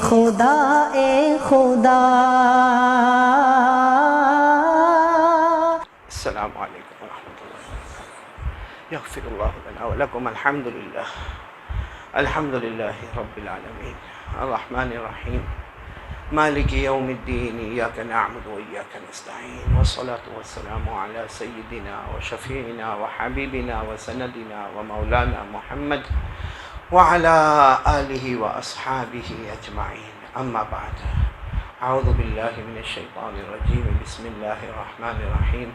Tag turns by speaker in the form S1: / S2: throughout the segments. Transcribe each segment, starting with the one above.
S1: خدا اے خدا.
S2: السلام علیکم ورحمۃ اللہ. یغفر اللہ لنا ولکم. الحمد للہ رب العالمین الرحمن الرحیم مالک یوم الدین ایاک نعبد و ایاک نستعین والصلاة والسلام علی سیدنا و شفیعنا و حبیبنا و سندنا و مولانا محمد وعلى آلہ و اصحابہ اجمعین. اما بعد. اعوذ باللہ من الشیطان الرجیم. بسم اللہ الرحمن الرحیم.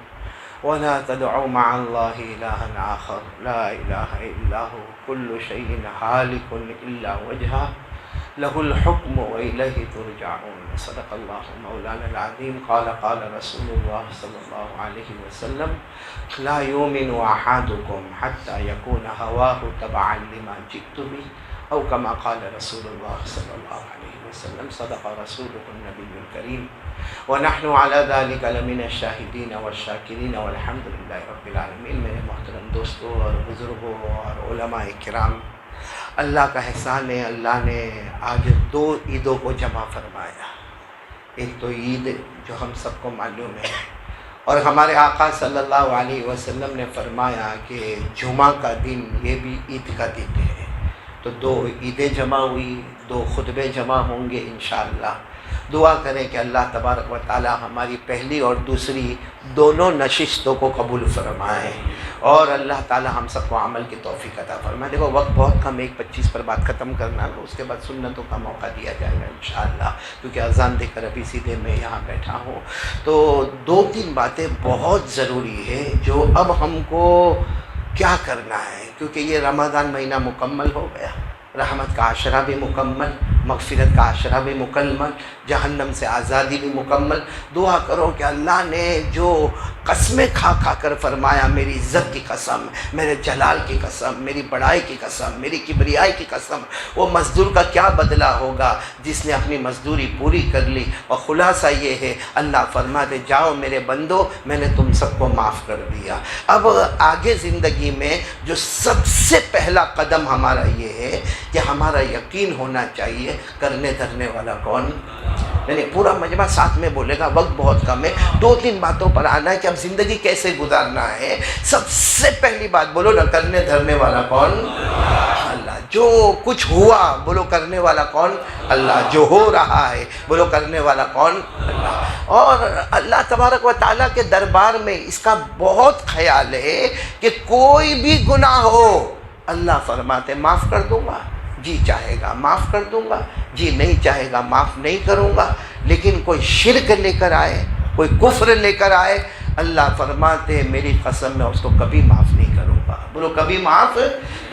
S2: ولا تدعوا مع الله إلها آخر لا إله إلا هو كل شيء هالك إلا وجهه له الحكم وإليه ترجعون. صدق الله مولانا العظيم. قال رسول الله صلى الله عليه وسلم لا يؤمن أحدكم حتى يكون هواه تبعا لما جئت به أو كما قال رسول الله صلى الله عليه وسلم. صدق رسوله النبي الكريم ونحن على ذلك لمن الشاهدين والشاكرين والحمد لله رب العالمين. میرے محترم دوستوں اور بزرگوں اور علماء کرام، اللہ کا احسان ہے، اللہ نے آج 2 عیدوں کو جمع فرمایا. ایک تو عید جو ہم سب کو معلوم ہے، اور ہمارے آقا صلی اللہ علیہ وسلم نے فرمایا کہ جمعہ کا دن یہ بھی عید کا دن ہے. تو 2 عیدیں جمع ہوئی، 2 خطبے جمع ہوں گے انشاءاللہ. دعا کریں کہ اللہ تبارک و تعالی ہماری پہلی اور دوسری دونوں نشستوں کو قبول فرمائے، اور اللہ تعالی ہم سب کو عمل کی توفیق عطا فرمائے. دیکھو وقت بہت کم، 1:25 پر بات ختم کرنا ہے، اس کے بعد سنتوں کا موقع دیا جائے گا انشاءاللہ، کیونکہ اذان دے کر ابھی سیدھے میں یہاں بیٹھا ہوں. تو 2-3 باتیں بہت ضروری ہے جو اب ہم کو کیا کرنا ہے، کیونکہ یہ رمضان مہینہ مکمل ہو گیا، رحمت کا عشرہ بھی مکمل، مغفرت کا عشرہ بھی مکمل، جہنم سے آزادی بھی مکمل. دعا کرو کہ اللہ نے جو قسمیں کھا کھا کر فرمایا، میری عزت کی قسم، میرے جلال کی قسم، میری بڑائی کی قسم، میری کبریائی کی قسم، وہ مزدور کا کیا بدلہ ہوگا جس نے اپنی مزدوری پوری کر لی. اور خلاصہ یہ ہے، اللہ فرماتے جاؤ میرے بندو، میں نے تم سب کو معاف کر دیا. اب آگے زندگی میں جو سب سے پہلا قدم ہمارا یہ ہے کہ ہمارا یقین ہونا چاہیے کرنے دھرنے والا کون. یعنی پورا مجمع ساتھ میں بولے گا، وقت بہت کم ہے. 2-3 باتوں پر آنا ہے کہ اب زندگی کیسے گزارنا ہے. سب سے پہلی بات بولو نا، کرنے دھرنے والا کون؟ اللہ. جو کچھ ہوا بولو کرنے والا کون؟ اللہ. جو ہو رہا ہے بولو کرنے والا کون؟ اللہ. اور اللہ تبارک و تعالیٰ کے دربار میں اس کا بہت خیال ہے کہ کوئی بھی گناہ ہو اللہ فرماتے معاف کر دوں گا، جی چاہے گا معاف کر دوں گا، جی نہیں چاہے گا معاف نہیں کروں گا. لیکن کوئی شرک لے کر آئے، کوئی کفر لے کر آئے، اللہ فرماتے میری قسم میں اس کو کبھی معاف نہیں کروں گا. بولو کبھی معاف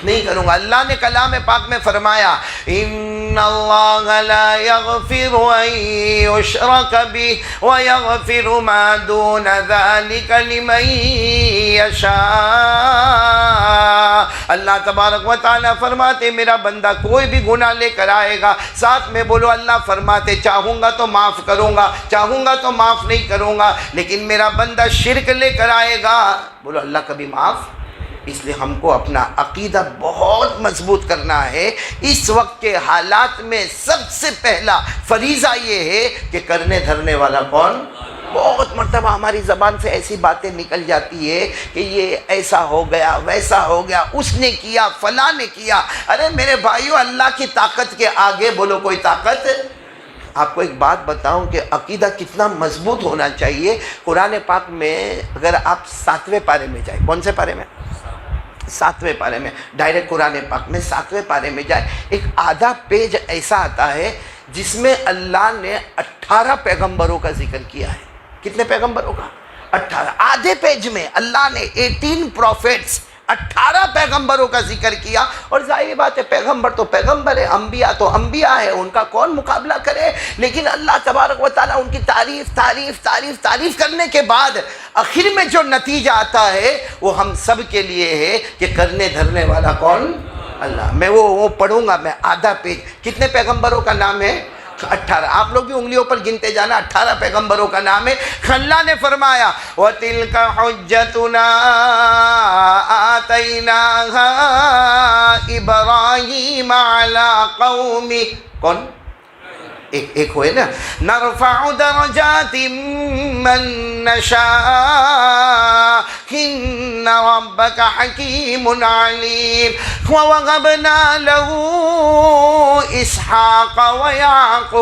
S2: نہیں کروں گا. اللہ نے کلام پاک میں فرمایا ان اللہ لا یغفر ان یشرک بہ ویغفر ما دون ذلک لمن یشاء. اللہ تبارک و تعالیٰ فرماتے میرا بندہ کوئی بھی گناہ لے کر آئے گا، ساتھ میں بولو اللہ فرماتے چاہوں گا تو معاف کروں گا، چاہوں گا تو معاف نہیں کروں گا. لیکن میرا بندہ شرک لے کر آئے گا، بولو اللہ کبھی معاف. اس لیے ہم کو اپنا عقیدہ بہت مضبوط کرنا ہے. اس وقت کے حالات میں سب سے پہلا فریضہ یہ ہے کہ کرنے دھرنے والا کون. بہت مرتبہ ہماری زبان سے ایسی باتیں نکل جاتی ہے کہ یہ ایسا ہو گیا، ویسا ہو گیا، اس نے کیا، فلاں نے کیا. ارے میرے بھائیو، اللہ کی طاقت کے آگے بولو کوئی طاقت. آپ کو ایک بات بتاؤں کہ عقیدہ کتنا مضبوط ہونا چاہیے. قرآن پاک میں اگر آپ 7ویں پارے میں جائیں، کون سے پارے میں؟ 7ویں پارے میں. ڈائریکٹ قرآن پاک میں 7ویں پارے میں جائے، ایک آدھا پیج ایسا آتا ہے جس میں اللہ نے 18 پیغمبروں کا ذکر کیا ہے. کتنے پیغمبروں کا؟ 18. آدھے پیج میں اللہ نے 18 پروفیٹس، 18 پیغمبروں کا ذکر کیا. اور ظاہر بات ہے پیغمبر تو پیغمبر ہے، انبیاء تو انبیاء ہے، ان کا کون مقابلہ کرے. لیکن اللہ تبارک و تعالیٰ ان کی تعریف تعریف تعریف تعریف کرنے کے بعد آخر میں جو نتیجہ آتا ہے وہ ہم سب کے لیے ہے کہ کرنے دھرنے والا کون؟ اللہ. میں وہ پڑھوں گا، میں آدھا پیج. کتنے پیغمبروں کا نام ہے؟ 18. آپ لوگ بھی انگلیوں پر گنتے جانا. 18 پیغمبروں کا نام ہے. اللہ نے فرمایا وَتِلْكَ حُجَّتُنَا آتَيْنَاهَا إِبْرَاهِيمَ عَلَىٰ قَوْمِهِ. کون؟ ایک ہوئے نا، نرفع درجات من نشاء ان ربک حکیم علیم ووهبنا له اسحاق ویعقوب.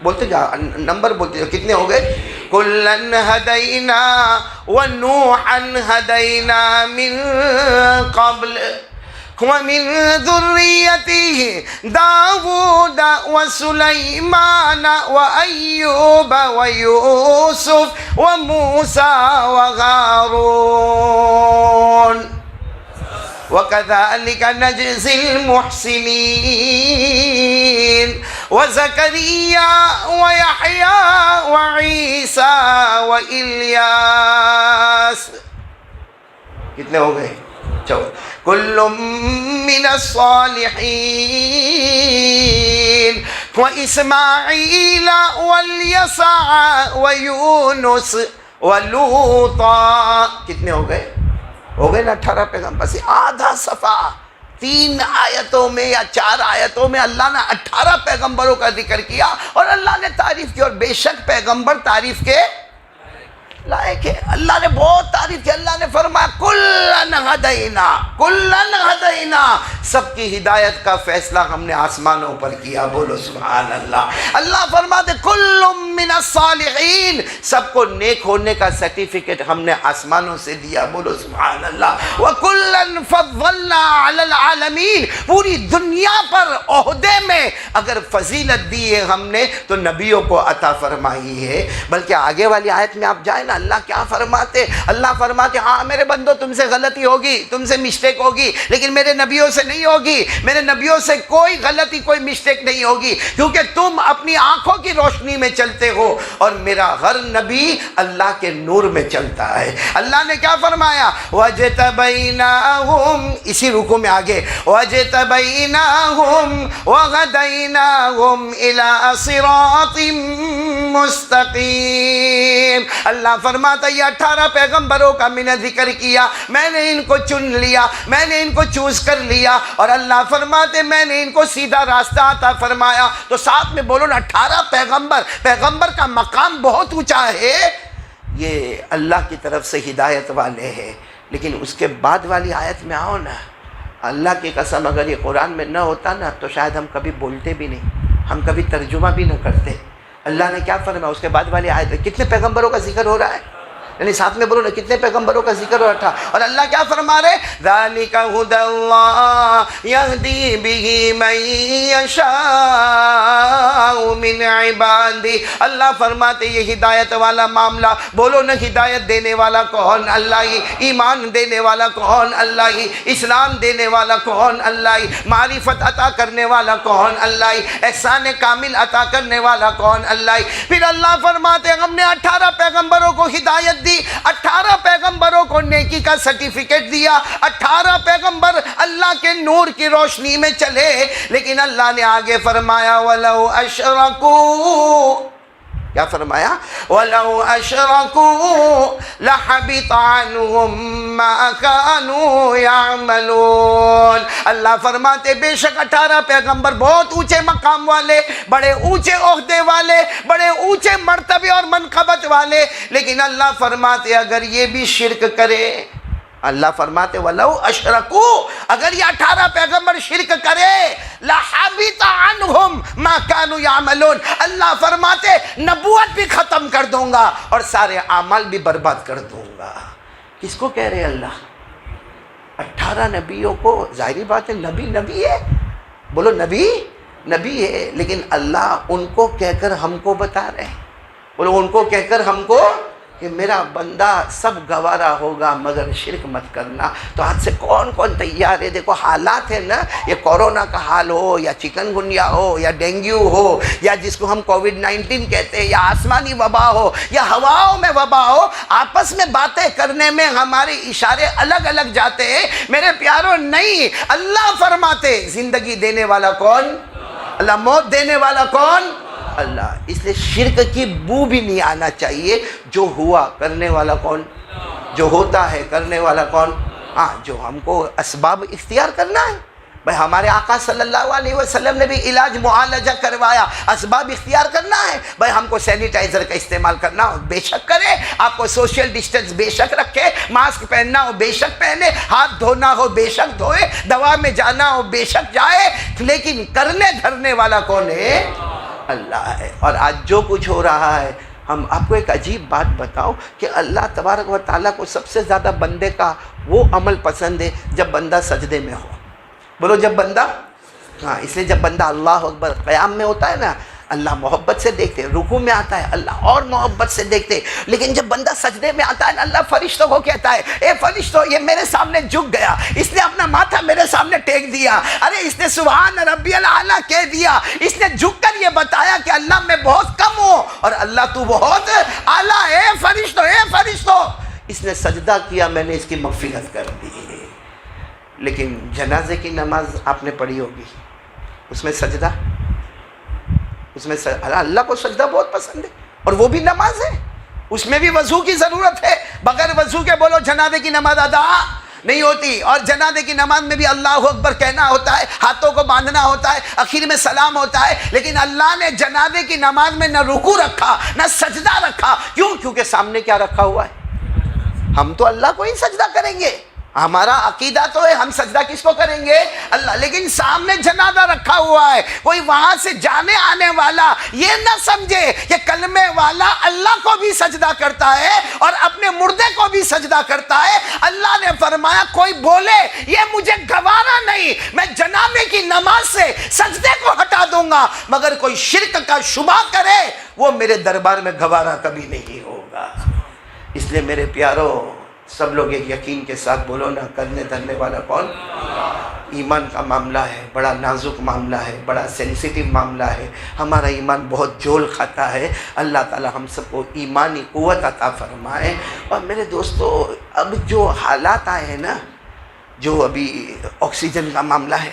S2: بولتے جا، نمبر بولتے جا، کتنے ہو گئے؟ کلن ہدینا ونوحا ہدینا من قبل ومن ذریته داود وسلیمان وأیوب ویوسف وموسیٰ وہارون وَكَذَلِكَ نَجْزِي الْمُحْسِنِينَ وَزَكَرِيَّا وَيَحْيَا وَعِيسَى وَإِلْيَاسَ. کتنے ہو گئے؟ كل من الصالحين وإسماعيل واليسع ويونس ولوطا. کتنے ہو گئے؟ ہو گئے نا 18 پیغمبر. بس آدھا صفحہ 3 آیتوں میں یا 4 آیتوں میں اللہ نے 18 پیغمبروں کا ذکر کیا اور اللہ نے تعریف کی. اور بے شک پیغمبر تعریف کے لائق ہے. اللہ نے بہت تعریف کی. اللہ نے فرمایا کلن ہدینا، کلن ہدینا، سب کی ہدایت کا فیصلہ ہم نے آسمانوں پر کیا. بولو سبحان اللہ. اللہ فرماتے کل من الصالحین، سب کو نیک ہونے کا سرٹیفکیٹ ہم نے آسمانوں سے دیا. بولو سبحان اللہ. وکلن فضلنا علی العالمین، پوری دنیا پر عہدے میں اگر فضیلت دی ہے ہم نے تو نبیوں کو عطا فرمائی ہے. بلکہ آگے والی آیت میں آپ جائیں نا، اللہ کیا فرماتے؟ اللہ فرماتے ہاں میرے بندو تم سے غلطی ہوگی، تم سے مسٹیک ہوگی، لیکن میرے نبیوں سے نہیں ہوگی. میرے نبیوں سے کوئی غلطی، کوئی مسٹیک نہیں ہوگی، کیونکہ تم اپنی آنکھوں کی روشنی میں چلتے ہو اور میرا ہر نبی اللہ کے نور میں چلتا ہے. اللہ نے کیا فرمایا؟ وَجْتَبَيْنَاهُمْ، اسی رکوع میں آگے، وَجْتَبَيْنَاهُمْ وَغَدَيْنَاهُمْ إِلَىٰ صِرَاطٍ مُسْتَقِيمٍ. اللہ فرماتا یہ 18 پیغمبروں کا میں نے ذکر کیا، میں نے ان کو چن لیا، میں نے ان کو چوز کر لیا، اور اللہ فرماتے میں نے ان کو سیدھا راستہ عطا فرمایا. تو ساتھ میں بولو نا 18 پیغمبر. پیغمبر کا مقام بہت اونچا ہے، یہ اللہ کی طرف سے ہدایت والے ہیں. لیکن اس کے بعد والی آیت میں آؤ نا، اللہ کی قسم اگر یہ قرآن میں نہ ہوتا نا تو شاید ہم کبھی بولتے بھی نہیں، ہم کبھی ترجمہ بھی نہ کرتے. اللہ نے کیا فرمایا اس کے بعد والی آیت میں؟ کتنے پیغمبروں کا ذکر ہو رہا ہے؟ یعنی ساتھ میں بولو نا کتنے پیغمبروں کا ذکر ہو رہا تھا. اور اللہ کیا فرما رہے؟ ذَلِكَ هُدَى اللَّهِ يَهْدِي بِهِ مَن يَشَاءُ مِنْ عِبَادِهِ. اللہ فرماتے یہ ہدایت والا معاملہ. بولو نا ہدایت دینے والا کون؟ اللہ ہی. ایمان دینے والا کون؟ اللہ ہی. اسلام دینے والا کون؟ اللہ ہی. معرفت عطا کرنے والا کون؟ اللہ ہی. احسان کامل عطا کرنے والا کون؟ اللہ ہی. پھر اللہ فرماتے ہم نے 18 پیغمبروں کو ہدایت دی، 18 پیغمبروں کو نیکی کا سرٹیفکیٹ دیا، 18 پیغمبر اللہ کے نور کی روشنی میں چلے. لیکن اللہ نے آگے فرمایا وَلَوْ أَشْرَكُوا، کیا فرمایا؟ وَلَوْ أَشْرَكُوا لَحَبِطَ عَنْهُمْ مَا كَانُوا يَعْمَلُونَ. اللہ فرماتے بے شک 18 پیغمبر بہت اونچے مقام والے، بڑے اونچے عہدے والے، بڑے اونچے مرتبے اور منقبت والے، لیکن اللہ فرماتے اگر یہ بھی شرک کرے، اللہ فرماتے وَلَوْ أَشْرَكُوا، اگر یہ 18 پیغمبر شرک کرے لَحَبِطَ عَنْهُمْ مَا كَانُوا يَعْمَلُونَ، اللہ فرماتے نبوت بھی ختم کر دوں گا اور سارے اعمال بھی برباد کر دوں گا. کس کو کہہ رہے اللہ؟ 18 نبیوں کو. ظاہری بات ہے نبی ہے، بولو نبی ہے، لیکن اللہ ان کو کہہ کر ہم کو بتا رہے ہیں. بولو ان کو کہہ کر ہم کو کہ میرا بندہ سب گوارا ہوگا مگر شرک مت کرنا. تو آج سے کون تیار ہے؟ دیکھو حالات ہے نا، یہ کورونا کا حال ہو یا چکن گنیا ہو یا ڈینگیو ہو یا جس کو ہم کووڈ-19 کہتے ہیں، یا آسمانی وبا ہو یا ہواؤں میں وبا ہو، آپس میں باتیں کرنے میں ہمارے اشارے الگ الگ جاتے ہیں. میرے پیاروں نہیں، اللہ فرماتے زندگی دینے والا کون؟ اللہ. موت دینے والا کون؟ اللہ. اس لیے شرک کی بو بھی نہیں آنا چاہیے. جو ہوا کرنے والا کون؟ جو ہوتا ہے کرنے والا کون؟ ہاں جو ہم کو اسباب اختیار کرنا ہے، بھائی ہمارے آقا صلی اللہ علیہ وسلم نے بھی علاج معالجہ کروایا، اسباب اختیار کرنا ہے، بھائی ہم کو سینیٹائزر کا استعمال کرنا ہو بے شک کرے، آپ کو سوشل ڈسٹنس بے شک رکھے، ماسک پہننا ہو بے شک پہنے، ہاتھ دھونا ہو بے شک دھوئے، دوا میں جانا ہو بے شک جائے، لیکن کرنے دھرنے والا کون ہے؟ اللہ ہے۔ اور آج جو کچھ ہو رہا ہے، ہم آپ کو ایک عجیب بات بتاؤ کہ اللہ تبارک و تعالیٰ کو سب سے زیادہ بندے کا وہ عمل پسند ہے جب بندہ سجدے میں ہو۔ بولو جب بندہ، ہاں، اس لیے جب بندہ اللہ اکبر قیام میں ہوتا ہے نا، اللہ محبت سے دیکھتے، رکوع میں آتا ہے اللہ اور محبت سے دیکھتے، لیکن جب بندہ سجدے میں آتا ہے نا، اللہ فرشتوں کو کہتا ہے اے فرشتوں یہ میرے سامنے جھک گیا، اس نے اپنا ماتھا میرے سامنے ٹیک دیا، ارے اس نے سبحان ربی الاعلیٰ کہہ دیا، اس نے جھک کر یہ بتایا کہ اللہ میں بہت کم ہوں اور اللہ تو بہت اعلیٰ، اے فرشتوں اس نے سجدہ کیا، میں نے اس کی مغفرت کر دی۔ لیکن جنازے کی نماز آپ نے پڑھی ہوگی، اس میں سجدہ، اللہ کو سجدہ بہت پسند ہے، اور وہ بھی نماز ہے، اس میں بھی وضو کی ضرورت ہے، بغیر وضو کے بولو جنازے کی نماز ادا نہیں ہوتی، اور جنازے کی نماز میں بھی اللہ اکبر کہنا ہوتا ہے، ہاتھوں کو باندھنا ہوتا ہے، آخر میں سلام ہوتا ہے، لیکن اللہ نے جنازے کی نماز میں نہ رکوع رکھا نہ سجدہ رکھا، کیوں؟ کیونکہ سامنے کیا رکھا ہوا ہے؟ ہم تو اللہ کو ہی سجدہ کریں گے، ہمارا عقیدہ تو ہے ہم سجدہ کس کو کریں گے؟ اللہ، لیکن سامنے جنازہ رکھا ہوا ہے، کوئی وہاں سے جانے آنے والا یہ نہ سمجھے کہ کلمے والا اللہ کو بھی سجدہ کرتا ہے اور اپنے مردے کو بھی سجدہ کرتا ہے۔ اللہ نے فرمایا کوئی بولے یہ مجھے گوارا نہیں، میں جنازے کی نماز سے سجدے کو ہٹا دوں گا، مگر کوئی شرک کا شبہ کرے وہ میرے دربار میں گوارا کبھی نہیں ہوگا۔ اس لیے میرے پیارو، سب لوگ ایک یقین کے ساتھ بولو نا، کرنے دھرنے والا کون؟ ایمان کا معاملہ ہے، بڑا نازک معاملہ ہے، بڑا سینسیٹیو معاملہ ہے، ہمارا ایمان بہت جول کھاتا ہے۔ اللہ تعالی ہم سب کو ایمانی قوت عطا فرمائے۔ اور میرے دوستو، اب جو حالات آئے ہیں نا، جو ابھی آکسیجن کا معاملہ ہے،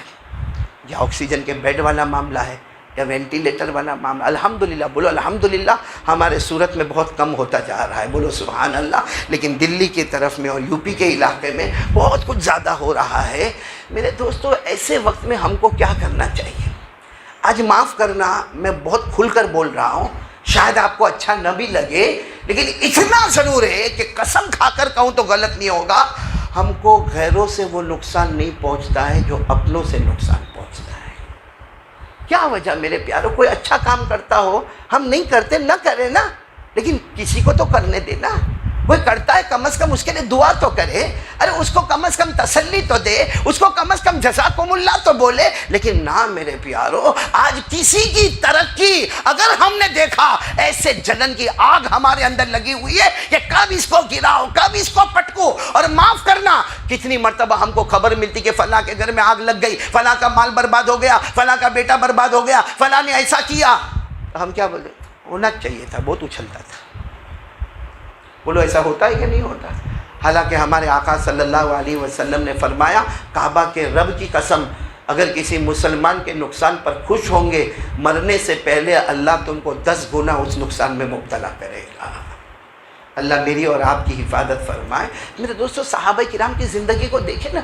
S2: یا آکسیجن کے بیڈ والا معاملہ ہے، یا وینٹیلیٹر والا معاملہ، الحمدللہ بولو الحمدللہ، ہمارے صورت میں بہت کم ہوتا جا رہا ہے، بولو سبحان اللہ، لیکن دلی کی طرف میں اور یو پی کے علاقے میں بہت کچھ زیادہ ہو رہا ہے۔ میرے دوستو، ایسے وقت میں ہم کو کیا کرنا چاہیے؟ آج معاف کرنا، میں بہت کھل کر بول رہا ہوں، شاید آپ کو اچھا نہ بھی لگے، لیکن اتنا ضرور ہے کہ قسم کھا کر کہوں تو غلط نہیں ہوگا، ہم کو غیروں سے وہ نقصان نہیں پہنچتا ہے جو اپنوں سے نقصان پہنچتا ہے۔ کیا وجہ میرے پیاروں؟ کوئی اچھا کام کرتا ہو، ہم نہیں کرتے، نہ کرے نا، لیکن کسی کو تو کرنے دینا، کوئی کرتا ہے کم از کم اس کے لیے دعا تو کرے، ارے اس کو کم از کم تسلی تو دے، اس کو کم از کم جزاکم اللہ تو بولے، لیکن نہ میرے پیارو، آج کسی کی ترقی اگر ہم نے دیکھا، ایسے جلن کی آگ ہمارے اندر لگی ہوئی ہے کہ کب اس کو گراؤ، کب اس کو پٹکو۔ اور معاف کرنا، کتنی مرتبہ ہم کو خبر ملتی کہ فلاں کے گھر میں آگ لگ گئی، فلاں کا مال برباد ہو گیا، فلاں کا بیٹا برباد ہو گیا، فلاں نے ایسا کیا، ہم کیا بولے؟ ہونا چاہیے تھا، بہت اچھلتا تھا۔ بولو ایسا ہوتا ہے کہ نہیں ہوتا؟ حالانکہ ہمارے آقا صلی اللہ علیہ وسلم نے فرمایا، کعبہ کے رب کی قسم، اگر کسی مسلمان کے نقصان پر خوش ہوں گے، مرنے سے پہلے اللہ تم کو 10 گنا اس نقصان میں مبتلا کرے گا۔ اللہ میری اور آپ کی حفاظت فرمائے۔ میرے دوستو، صحابہ کرام کی زندگی کو دیکھیں نا،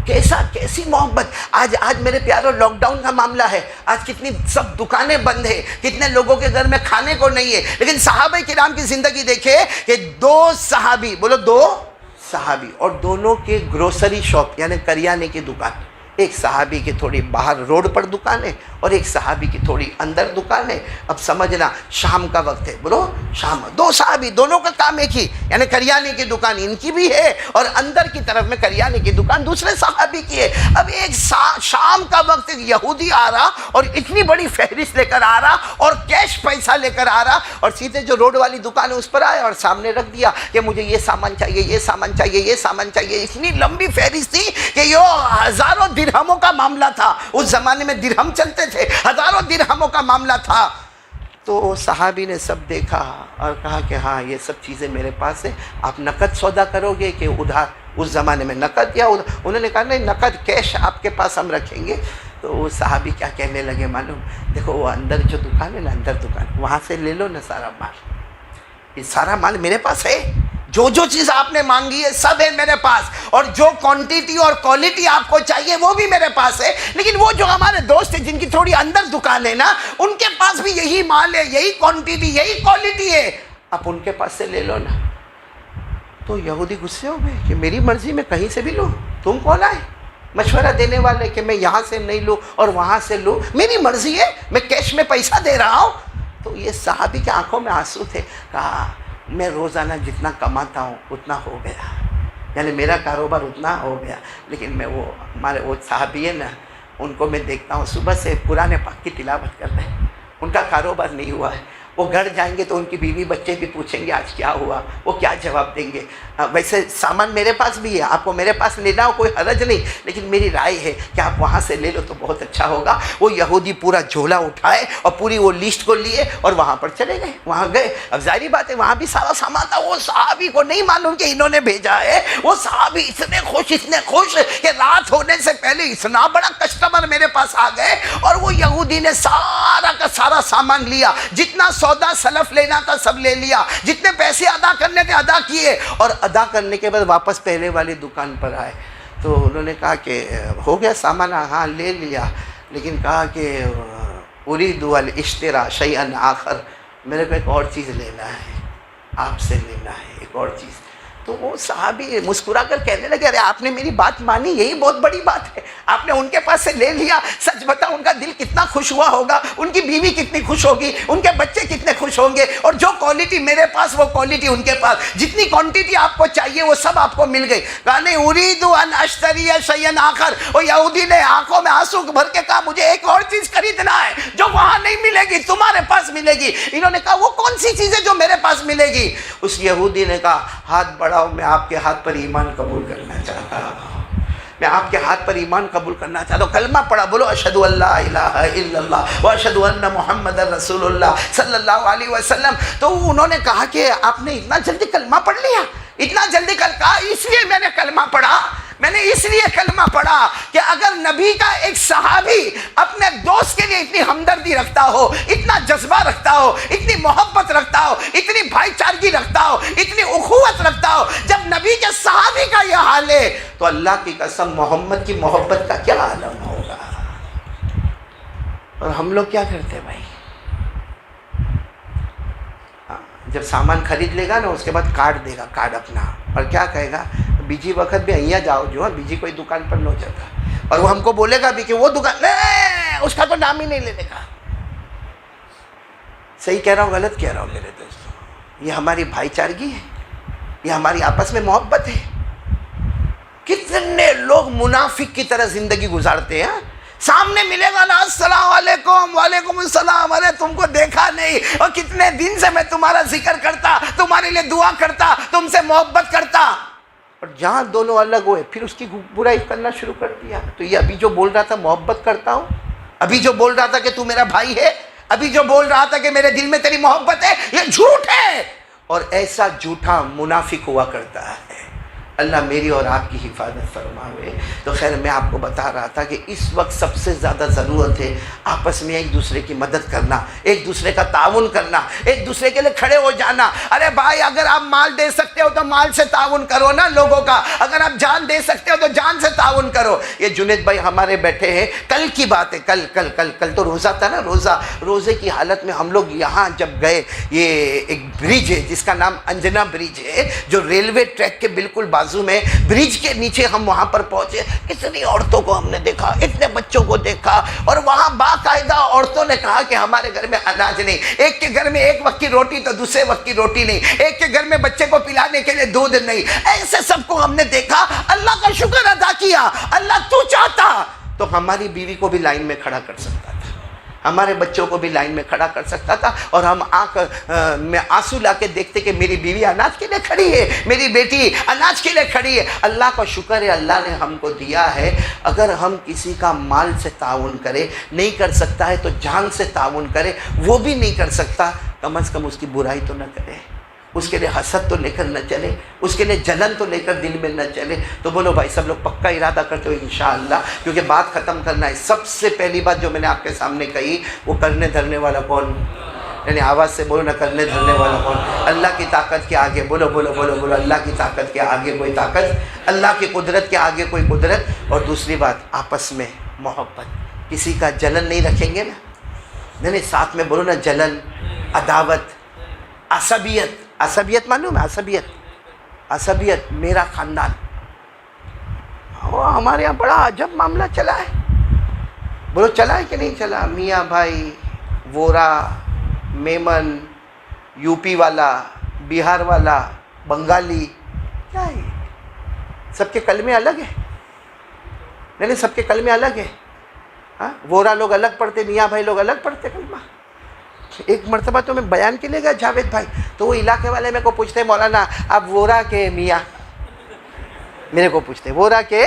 S2: کیسی محبت۔ آج میرے پیاروں لاک ڈاؤن کا معاملہ ہے، آج کتنی سب دکانیں بند ہیں، کتنے لوگوں کے گھر میں کھانے کو نہیں ہے، لیکن صحابہ کرام کی زندگی دیکھے کہ 2 صحابی، بولو 2 صحابی، اور دونوں کے گروسری شاپ یعنی کریانے کی دکان، ایک صحابی کی تھوڑی باہر روڈ پر دکان ہے اور ایک صحابی کی تھوڑی اندر دکان ہے۔ اب سمجھنا، شام کا وقت ہے، بولو شام، 2 صحابی، دونوں کا کام ایک ہی، یعنی کریانے کی دکان ان کی بھی ہے اور اندر کی طرف میں کریانے کی دکان دوسرے صحابی کی ہے۔ اب ایک شام کا وقت ایک یہودی آ رہا اور اتنی بڑی فہرست لے کر آ رہا اور کیش پیسہ لے کر آ رہا، اور سیدھے جو روڈ والی دکان ہے اس پر آیا اور سامنے رکھ دیا کہ مجھے یہ سامان چاہیے، یہ سامان چاہیے، یہ سامان چاہیے۔ اتنی لمبی فہرست تھی کہ یہ ہزاروں درہموں کا معاملہ تھا، اس زمانے میں درہم چلتے تھے، ہزاروں درہموں کا معاملہ تھا۔ تو صحابی نے سب دیکھا اور کہا کہ ہاں یہ سب چیزیں میرے پاس ہیں، آپ نقد سودا کرو گے کہ ادھار؟ اس زمانے میں نقد یا ادھار؟ انہوں نے کہا نہیں، نقد، کیش آپ کے پاس ہم رکھیں گے۔ تو وہ صحابی کیا کہنے لگے معلوم؟ دیکھو وہ اندر جو دکان ہے نا، اندر دکان، وہاں سے لے لو نا سارا مال، یہ سارا مال میرے پاس ہے، جو جو چیز آپ نے مانگی ہے سب ہے میرے پاس، اور جو کوانٹٹی اور کوالٹی آپ کو چاہیے وہ بھی میرے پاس ہے. لیکن وہ جو ہمارے دوست ہیں جن کی تھوڑی اندر دکان ہے نا، ان کے پاس بھی یہی مال ہے، یہی کوانٹٹی، یہی کوالٹی ہے، آپ ان کے پاس سے لے لو نا. تو یہودی غصے ہو گئے کہ میری مرضی میں کہیں سے بھی لوں، تم کون آئے مشورہ دینے والے کہ میں یہاں سے نہیں لوں اور وہاں سے لوں؟ میری مرضی ہے، میں کیش میں پیسہ دے رہا ہوں. تو یہ صحابی کی آنکھوں میں آنسو تھے. کہا میں روزانہ جتنا کماتا ہوں اتنا ہو گیا، یعنی میرا کاروبار اتنا ہو گیا، لیکن میں وہ ہمارے وہ صحابی ہے نا، ان کو میں دیکھتا ہوں صبح سے قرآن پاک کی تلاوت کرتے ہیں، ان کا کاروبار نہیں ہوا ہے. وہ گھر جائیں گے تو ان کی بیوی بچے بھی پوچھیں گے آج کیا ہوا، وہ کیا جواب دیں گے. ویسے سامان میرے پاس بھی ہے، آپ کو میرے پاس لینا ہو کوئی حرج نہیں، لیکن میری رائے ہے کہ آپ وہاں سے لے لو تو بہت اچھا ہوگا. وہ یہودی پورا جھولا اٹھائے اور پوری وہ لسٹ کو لیے اور وہاں پر چلے گئے. وہاں گئے، اب ظاہری بات ہے وہاں بھی سارا سامان تھا. وہ صحابی کو نہیں معلوم کہ انہوں نے بھیجا ہے. وہ صحابی اتنے خوش کہ رات ہونے سے پہلے اتنا بڑا کسٹمر میرے پاس آ گئے، اور وہ یہودی نے سارا کا سارا سامان لیا، جتنا سودا سلف لینا تھا سب لے لیا، جتنے پیسے ادا کرنے تھے ادا کیے، اور ادا کرنے کے بعد واپس پہلے والی دکان پر آئے. تو انہوں نے کہا کہ ہو گیا سامان؟ ہاں لے لیا، لیکن کہا کہ اريد الاشتراء شيئا آخر، میرے کو ایک اور چیز لینا ہے، آپ سے لینا ہے ایک اور چیز. تو وہ صحابی مسکرا کر کہنے لگے ارے آپ نے میری بات مانی، یہی بہت بڑی بات ہے، آپ نے ان کے پاس سے لے لیا. سچ بتا ان کا دل کتنا خوش ہوا ہوگا، ان کی بیوی کتنی خوش ہوگی، ان کے بچے کتنے خوش ہوں گے. اور جو کوالٹی میرے پاس وہ کوالٹی ان کے پاس، جتنی کوانٹٹی آپ کو چاہیے وہ سب آپ کو مل گئی. کہا نہیں اريد ان اشتری شيئا آخر. اور یہودی نے آنکھوں میں آنسو بھر کے کہا مجھے ایک اور چیز خریدنا ہے جو وہاں نہیں ملے گی، تمہارے پاس ملے گی. انہوں نے کہا وہ کون سی چیز ہے جو میرے پاس ملے گی؟ اس یہودی نے کہا ہاتھ بڑھاؤ، میں آپ کے ہاتھ پر ایمان قبول کرنا چاہتا ہوں، میں آپ کے ہاتھ پر ایمان قبول کرنا چاہتا ہوں. کلمہ پڑھا، بولو اشہد ان لا الہ الا اللہ واشہد ان محمد رسول اللہ صلی اللہ علیہ وسلم. تو انہوں نے کہا کہ آپ نے اتنا جلدی کلمہ پڑھ لیا، اتنا جلدی کہا اس لیے میں نے کلمہ پڑھا، میں نے اس لیے کلمہ پڑھا کہ اگر نبی کا ایک صحابی اپنے دوست کے لیے اتنی ہمدردی رکھتا ہو، اتنا جذبہ رکھتا ہو، اتنی محبت رکھتا ہو، اتنی بھائی چارگی رکھتا ہو، اتنی اخوت رکھتا ہو، جب نبی کے صحابی کا یہ حال ہے تو اللہ کی قسم محمد کی محبت کا کیا عالم ہوگا. اور ہم لوگ کیا کرتے بھائی؟ جب سامان خرید لے گا نا اس کے بعد کارڈ دے گا، کارڈ اپنا، اور کیا کہے گا بیجی وقت بھی અહીંયા جاؤ جو ہے بیجی کوئی دکان پر نہ جاتا، اور وہ ہم کو بولے گا بھی کہ وہ دکان نہیں، اس کا تو نام ہی نہیں لینے کا. صحیح کہہ رہا ہوں غلط کہہ رہا ہوں میرے دوستوں؟ یہ ہماری بھائی چارگی ہے، یہ ہماری آپس میں محبت ہے. کتنے لوگ منافق کی طرح زندگی گزارتے ہیں. سامنے ملے گا نا السلام علیکم، وعلیکم السلام، ارے تم کو دیکھا نہیں، اور کتنے دن سے میں تمہارا ذکر کرتا، تمہارے لیے دعا کرتا، تم سے محبت کرتا. اور جہاں دونوں الگ ہوئے پھر اس کی برائی کرنا شروع کر دیا. تو یہ ابھی جو بول رہا تھا محبت کرتا ہوں، ابھی جو بول رہا تھا کہ تو میرا بھائی ہے، ابھی جو بول رہا تھا کہ میرے دل میں تیری محبت ہے، یہ جھوٹ ہے. اور ایسا جھوٹا منافق ہوا کرتا ہے. اللہ میری اور آپ کی حفاظت فرماوے. تو خیر میں آپ کو بتا رہا تھا کہ اس وقت سب سے زیادہ ضرورت ہے آپس میں ایک دوسرے کی مدد کرنا، ایک دوسرے کا تعاون کرنا، ایک دوسرے کے لیے کھڑے ہو جانا. ارے بھائی اگر آپ مال دے سکتے ہو تو مال سے تعاون کرو نا لوگوں کا، اگر آپ جان دے سکتے ہو تو جان سے تعاون کرو. یہ جنید بھائی ہمارے بیٹھے ہیں، کل کی بات ہے، کل تو روزہ تھا نا، روزے کی حالت میں ہم لوگ یہاں جب گئے، یہ ایک برج ہے جس کا نام انجنا برج ہے، جو ریلوے ٹریک کے بالکل بازو میں، برج کے نیچے ہم وہاں پر پہنچے. اتنی عورتوں کو ہم نے دیکھا، اتنے بچوں کو دیکھا، اور وہاں باقاعدہ عورتوں نے کہا کہ ہمارے گھر میں اناج نہیں، ایک کے گھر میں ایک وقت کی روٹی تو دوسرے وقت کی روٹی نہیں، ایک کے گھر میں بچے کو پلانے کے لیے دودھ نہیں. ایسے سب کو ہم نے دیکھا، اللہ کا شکر ادا کیا. اللہ تو چاہتا تو ہماری بیوی کو بھی لائن میں کھڑا کر سکتا تھا، ہمارے بچوں کو بھی لائن میں کھڑا کر سکتا تھا، اور ہم آنکھ میں آنسو لا کے دیکھتے کہ میری بیوی اناج کے لیے کھڑی ہے، میری بیٹی اناج کے لیے کھڑی ہے. اللہ کا شکر ہے اللہ نے ہم کو دیا ہے. اگر ہم کسی کا مال سے تعاون کرے، نہیں کر سکتا ہے تو جان سے تعاون کرے، وہ بھی نہیں کر سکتا کم از کم اس کی برائی تو نہ کرے، اس کے لیے حسد تو لے کر نہ چلے، اس کے لیے جلن تو لے کر دل میں نہ چلے. تو بولو بھائی سب لوگ پکا ارادہ کرتے ہو انشاءاللہ، کیونکہ بات ختم کرنا ہے. سب سے پہلی بات جو میں نے آپ کے سامنے کہی، وہ کرنے دھرنے والا کون؟ یعنی آواز سے بولو نہ، کرنے دھرنے والا کون؟ اللہ کی طاقت کے آگے بولو بولو بولو بولو، اللہ کی طاقت کے آگے کوئی طاقت، اللہ کی قدرت کے آگے کوئی قدرت۔ اور دوسری بات، آپس میں محبت، کسی کا جلن نہیں رکھیں گے نا، نہیں ساتھ میں بولو نا، جلن، عداوت، عصبیت۔ عصبیت معلوم ہے؟ عصبیت میرا خاندان، ہمارے یہاں بڑا عجب معاملہ چلا ہے، بولو چلا ہے کہ نہیں چلا؟ میاں بھائی، وورا، میمن، یو پی والا، بہار والا، بنگالی، کیا ہے؟ سب کے کلمے الگ ہیں، نہیں سب کے کلمے الگ ہیں۔ ہاں، وورا لوگ الگ پڑھتے، میاں بھائی لوگ الگ پڑھتے کلمہ۔ ایک مرتبہ تو میں بیان کے لے گیا جاوید بھائی، تو وہ علاقے والے میرے کو پوچھتے، مولانا آپ وورا کے میاں، میرے کو پوچھتے وورا کے،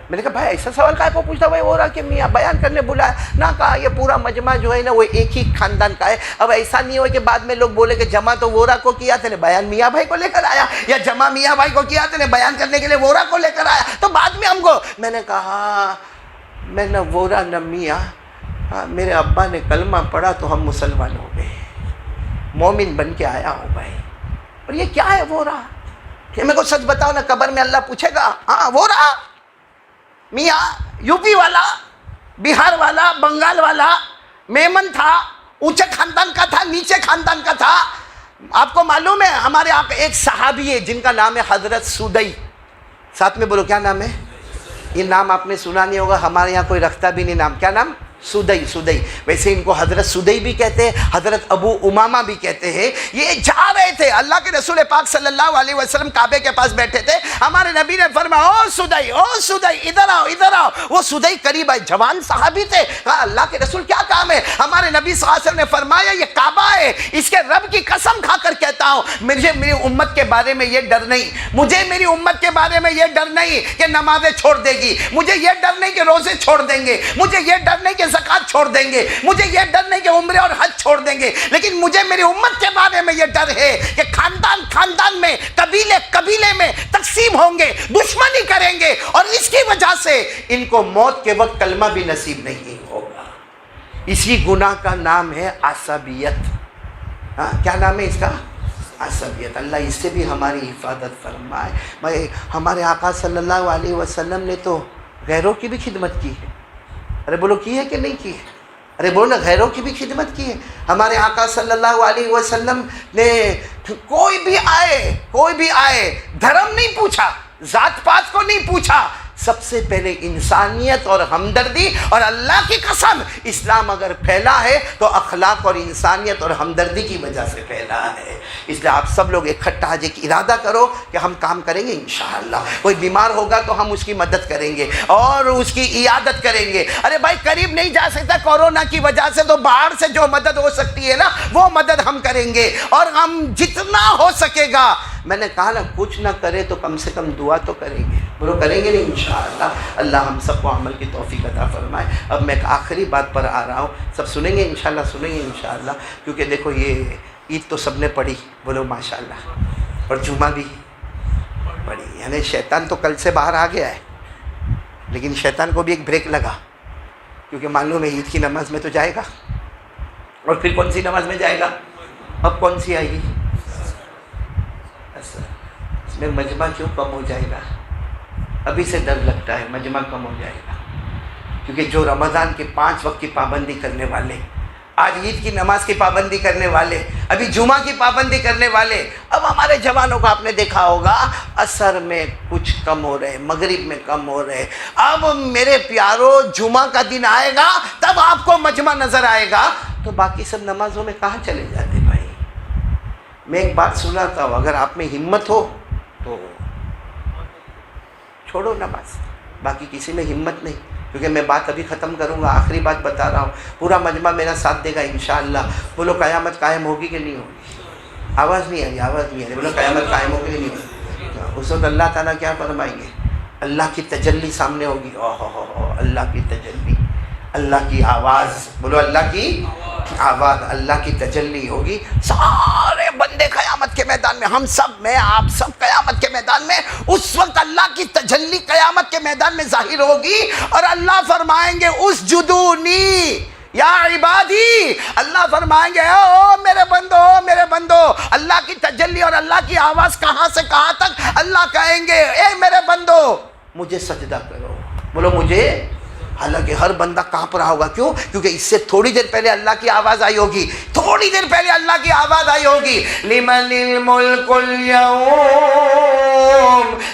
S2: میں نے کہا بھائی ایسا سوال کائے کو پوچھتا بھائی وورا کے میاں؟ بیان کرنے بلایا نہ، کہا یہ پورا مجمع جو ہے نا وہ ایک ہی خاندان کا ہے۔ اب ایسا نہیں ہو کہ بعد میں لوگ بولے کہ جمع تو وورا کو کیا تھا نے، بیان میاں بھائی کو لے کر آیا، یا جمع میاں بھائی کو کیا تھا نے، بیان کرنے کے لیے وورا کو لے کر آیا، تو بعد میں ہم کو۔ میں نے کہا میں نہ وورا نہ میاں، میرے ابا نے کلمہ پڑھا تو ہم مسلمان ہو گئے، مومن بن کے آیا ہوں بھائی۔ اور یہ کیا ہے وورا؟ کہ میرے کو سچ بتاؤ نا، قبر میں اللہ پوچھے گا، ہاں وورا میاں، یو پی والا، بہار والا، بنگال والا، میمن تھا، اونچے خاندان کا تھا، نیچے خاندان کا تھا۔ آپ کو معلوم ہے ہمارے آپ ایک صحابی ہے جن کا نام ہے حضرت سدئی، ساتھ میں بولو کیا نام ہے؟ یہ نام آپ نے سنا نہیں ہوگا، ہمارے یہاں کوئی رکھتا بھی نہیں نام، کیا نام؟ سدئی۔ ویسے ان کو حضرت سدئی بھی کہتے ہیں، حضرت ابو امامہ بھی کہتے ہیں۔ یہ جا رہے تھے، اللہ کے رسول پاک صلی اللہ علیہ وسلم کعبے کے پاس بیٹھے تھے، ہمارے نبی نے فرمایا او سدئی ادھر آؤ۔ وہ سدئی قریب آئے، جوان صحابی تھے، کہا اللہ کے رسول کیا کام ہے؟ ہمارے نبی صلی اللہ علیہ وسلم نے فرمایا یہ کعبہ ہے، اس کے رب کی قسم کھا کر کہتا ہوں مجھے میری امت کے بارے میں یہ ڈر نہیں، مجھے میری امت کے بارے میں یہ ڈر نہیں کہ نمازیں چھوڑ دے گی، مجھے یہ ڈر نہیں کہ روزے چھوڑ دیں گے، مجھے یہ ڈر نہیں کہ زکوٰۃ چھوڑ دیں گے، مجھے یہ ڈر نہیں کہ عمرے اور حج چھوڑ دیں گے، لیکن مجھے میری امت کے بارے میں یہ ڈر ہے کہ خاندان میں، قبیلے میں تقسیم ہوں گے، دشمنی کریں گے، اور اس کی وجہ سے ان کو موت کے وقت کلمہ بھی نصیب نہیں ہوگا۔ اسی گناہ کا نام ہے عصبیت۔ ہاں کیا نام ہے اس کا؟ عصبیت۔ اللہ اس سے بھی ہماری حفاظت فرمائے۔ بھائی ہمارے آقا صلی اللہ علیہ وسلم نے تو غیروں کی بھی خدمت کی ہے، ارے بولو کی ہے کہ نہیں کی ہے؟ ارے بولو نا، غیروں کی بھی خدمت کی ہے۔ ہمارے آقا صلی اللہ علیہ وسلم نے کوئی بھی آئے دھرم نہیں پوچھا، ذات پات کو نہیں پوچھا، سب سے پہلے انسانیت اور ہمدردی، اور اللہ کی قسم اسلام اگر پھیلا ہے تو اخلاق اور انسانیت اور ہمدردی کی وجہ سے پھیلا ہے۔ اس لیے آپ سب لوگ اکٹھا آج ایک ارادہ کرو کہ ہم کام کریں گے انشاءاللہ۔ کوئی بیمار ہوگا تو ہم اس کی مدد کریں گے اور اس کی عیادت کریں گے۔ ارے بھائی قریب نہیں جا سکتا کورونا کی وجہ سے، تو باہر سے جو مدد ہو سکتی ہے نا وہ مدد ہم کریں گے، اور ہم جتنا ہو سکے گا، میں نے کہا نا کچھ نہ کرے تو کم سے کم دعا تو کریں گے، بولو کریں گے نہیں انشاءاللہ۔ اللہ ہم سب کو عمل کی توفیق عطا فرمائے۔ اب میں ایک آخری بات پر آ رہا ہوں، سب سنیں گے انشاءاللہ، سنیں گے انشاءاللہ، کیونکہ دیکھو یہ عید تو سب نے پڑھی، بولو ماشاءاللہ، اور جمعہ بھی پڑھی، یعنی شیطان تو کل سے باہر آ گیا ہے، لیکن شیطان کو بھی ایک بریک لگا، کیونکہ معلوم ہے عید کی نماز میں تو جائے گا، اور پھر کون سی نماز میں جائے گا؟ اب کون سی آئے گی؟ اس میں مجمع کیوں کم ہو جائے گا؟ ابھی سے ڈر لگتا ہے مجمع کم ہو جائے گا، کیونکہ جو رمضان کے 5 وقت کی پابندی کرنے والے، آج عید کی نماز کی پابندی کرنے والے، ابھی جمعہ کی پابندی کرنے والے، اب ہمارے جوانوں کو آپ نے دیکھا ہوگا عصر میں کچھ کم ہو رہے، مغرب میں کم ہو رہے۔ اب میرے پیارو جمعہ کا دن آئے گا تب آپ کو مجمع نظر آئے گا، تو باقی سب نمازوں میں کہاں چلے جاتے بھائی؟ میں ایک بات سناتا ہوں، اگر آپ میں ہمت ہو تو چھوڑو نماز، باقی کسی میں ہمت نہیں، کیونکہ میں بات ابھی ختم کروں گا، آخری بات بتا رہا ہوں، پورا مجمع میرا ساتھ دے گا انشاءاللہ۔ بولو قیامت قائم ہوگی کہ نہیں ہوگی؟ آواز نہیں آ رہی، بولو قیامت قائم ہوگی کہ نہیں ہوگی؟ اس وقت اللہ تعالیٰ کیا فرمائیں گے؟ اللہ کی تجلی سامنے ہوگی، اللہ کی تجلی، اللہ کی آواز، بولو اللہ کی آواز، اللہ کی تجلی ہوگی، سارے بندے قیامت کے میدان میں، ہم سب، میں آپ سب قیامت کے میدان میں، اس وقت اللہ کی تجلی قیامت کے میدان میں ظاہر ہوگی، اور اللہ فرمائیں گے اسجدونی، یا عبادی، اللہ فرمائیں گے او میرے بندو، اللہ کی تجلی اور اللہ کی آواز کہاں سے کہاں تک، اللہ کہیں گے اے میرے بندو مجھے سجدہ کرو، بولو مجھے۔ حالانکہ ہر بندہ کہاں پر ہوگا، کیوں؟ کیونکہ اس سے تھوڑی دیر پہلے اللہ کی آواز آئی ہوگی، تھوڑی دیر پہلے اللہ کی آواز آئی ہوگی، لمن الملک اليوم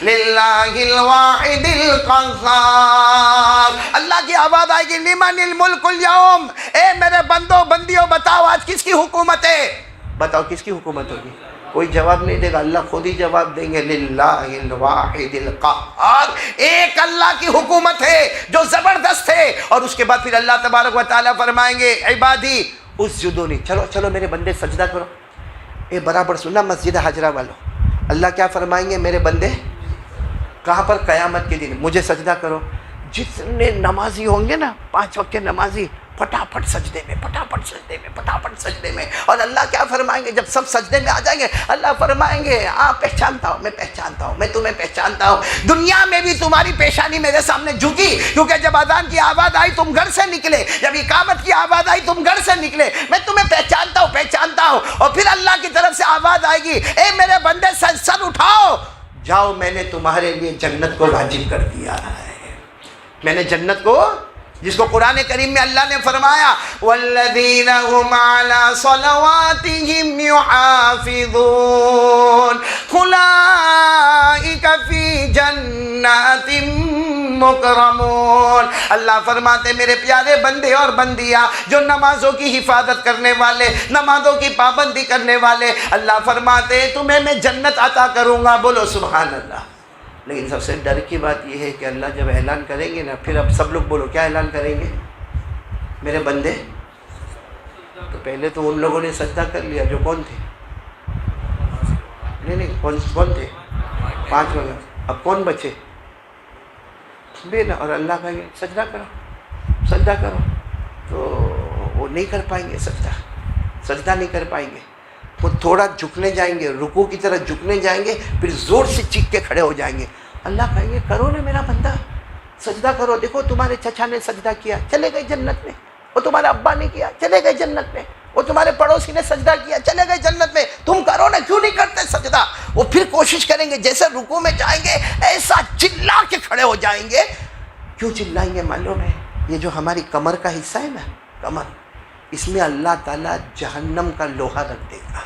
S2: للہ الواحد القہار، اللہ کی آواز آئے گی لمن الملک اليوم، اے میرے بندو بندیوں بتاؤ آج کس کی حکومت ہے، بتاؤ کس کی حکومت ہوگی؟ کوئی جواب نہیں دے گا، اللہ خود ہی جواب دیں گے، للہ الواحد القہار، ایک اللہ کی حکومت ہے جو زبردست ہے۔ اور اس کے بعد پھر اللہ تبارک و تعالیٰ فرمائیں گے عبادی اسجدونی، چلو میرے بندے سجدہ کرو۔ اے برابر سننا مسجد حجرہ والوں، اللہ کیا فرمائیں گے؟ میرے بندے کہاں پر؟ قیامت کے دن مجھے سجدہ کرو۔ جتنے نمازی ہوں گے نا، 5 وقت کے نمازی، پٹافٹ سجدے میں، پٹافٹ سجدے میں، اور اللہ کیا فرمائیں گے؟ جب سب سجدے میں آ جائیں گے، اللہ فرمائیں گے پہچانتا ہوں، میں تمہیں پہچانتا ہوں، دنیا میں بھی تمہاری پیشانی میرے سامنے جھکی، کیونکہ جب اذان کی آواز آئی تم گھر سے نکلے، جب اقامت کی آواز آئی تم گھر سے نکلے، میں تمہیں پہچانتا ہوں۔ اور پھر اللہ کی طرف سے آواز آئے گی، اے میرے بندے سر اٹھاؤ، جاؤ میں نے تمہارے لیے جنت کو واجب کر دیا ہے، میں نے جنت کو، جس کو قرآن کریم میں اللہ نے فرمایا والذین هم علی صلواتهم یحافظون اولئک فی جنات مکرمون، اللہ فرماتے میرے پیارے بندے اور بندیاں جو نمازوں کی حفاظت کرنے والے، نمازوں کی پابندی کرنے والے، اللہ فرماتے تمہیں میں جنت عطا کروں گا، بولو سبحان اللہ۔ لیکن سب سے ڈر کی بات یہ ہے کہ اللہ جب اعلان کریں گے نا، پھر اب سب لوگ بولو کیا اعلان کریں گے؟ میرے بندے، تو پہلے تو ان لوگوں نے سجدہ کر لیا جو کون تھے، نہیں کون تھے؟ 5 لوگ، اب کون بچے؟ بے نا، اور اللہ کہیں گے سجدہ کرو، تو وہ نہیں کر پائیں گے، سجدہ نہیں کر پائیں گے، وہ تھوڑا جھکنے جائیں گے، رکوع کی طرح جھکنے جائیں گے، پھر زور سے چیخ کے کھڑے ہو جائیں گے، اللہ کہیں گے کرو نا میرا بندہ، سجدہ کرو، دیکھو تمہارے چچا نے سجدہ کیا چلے گئے جنت میں، وہ تمہارے ابا نے کیا چلے گئے جنت میں، وہ تمہارے پڑوسی نے سجدہ کیا چلے گئے جنت میں، تم کرو نا، کیوں نہیں کرتے سجدہ؟ وہ پھر کوشش کریں گے، جیسے رکوع میں جائیں گے ایسا چلا کے کھڑے ہو جائیں گے۔ کیوں چلائیں گے معلوم ہے؟ یہ جو ہماری کمر کا حصہ ہے نا، کمر، اس میں اللہ تعالیٰ جہنم کا لوہا رکھ دے گا،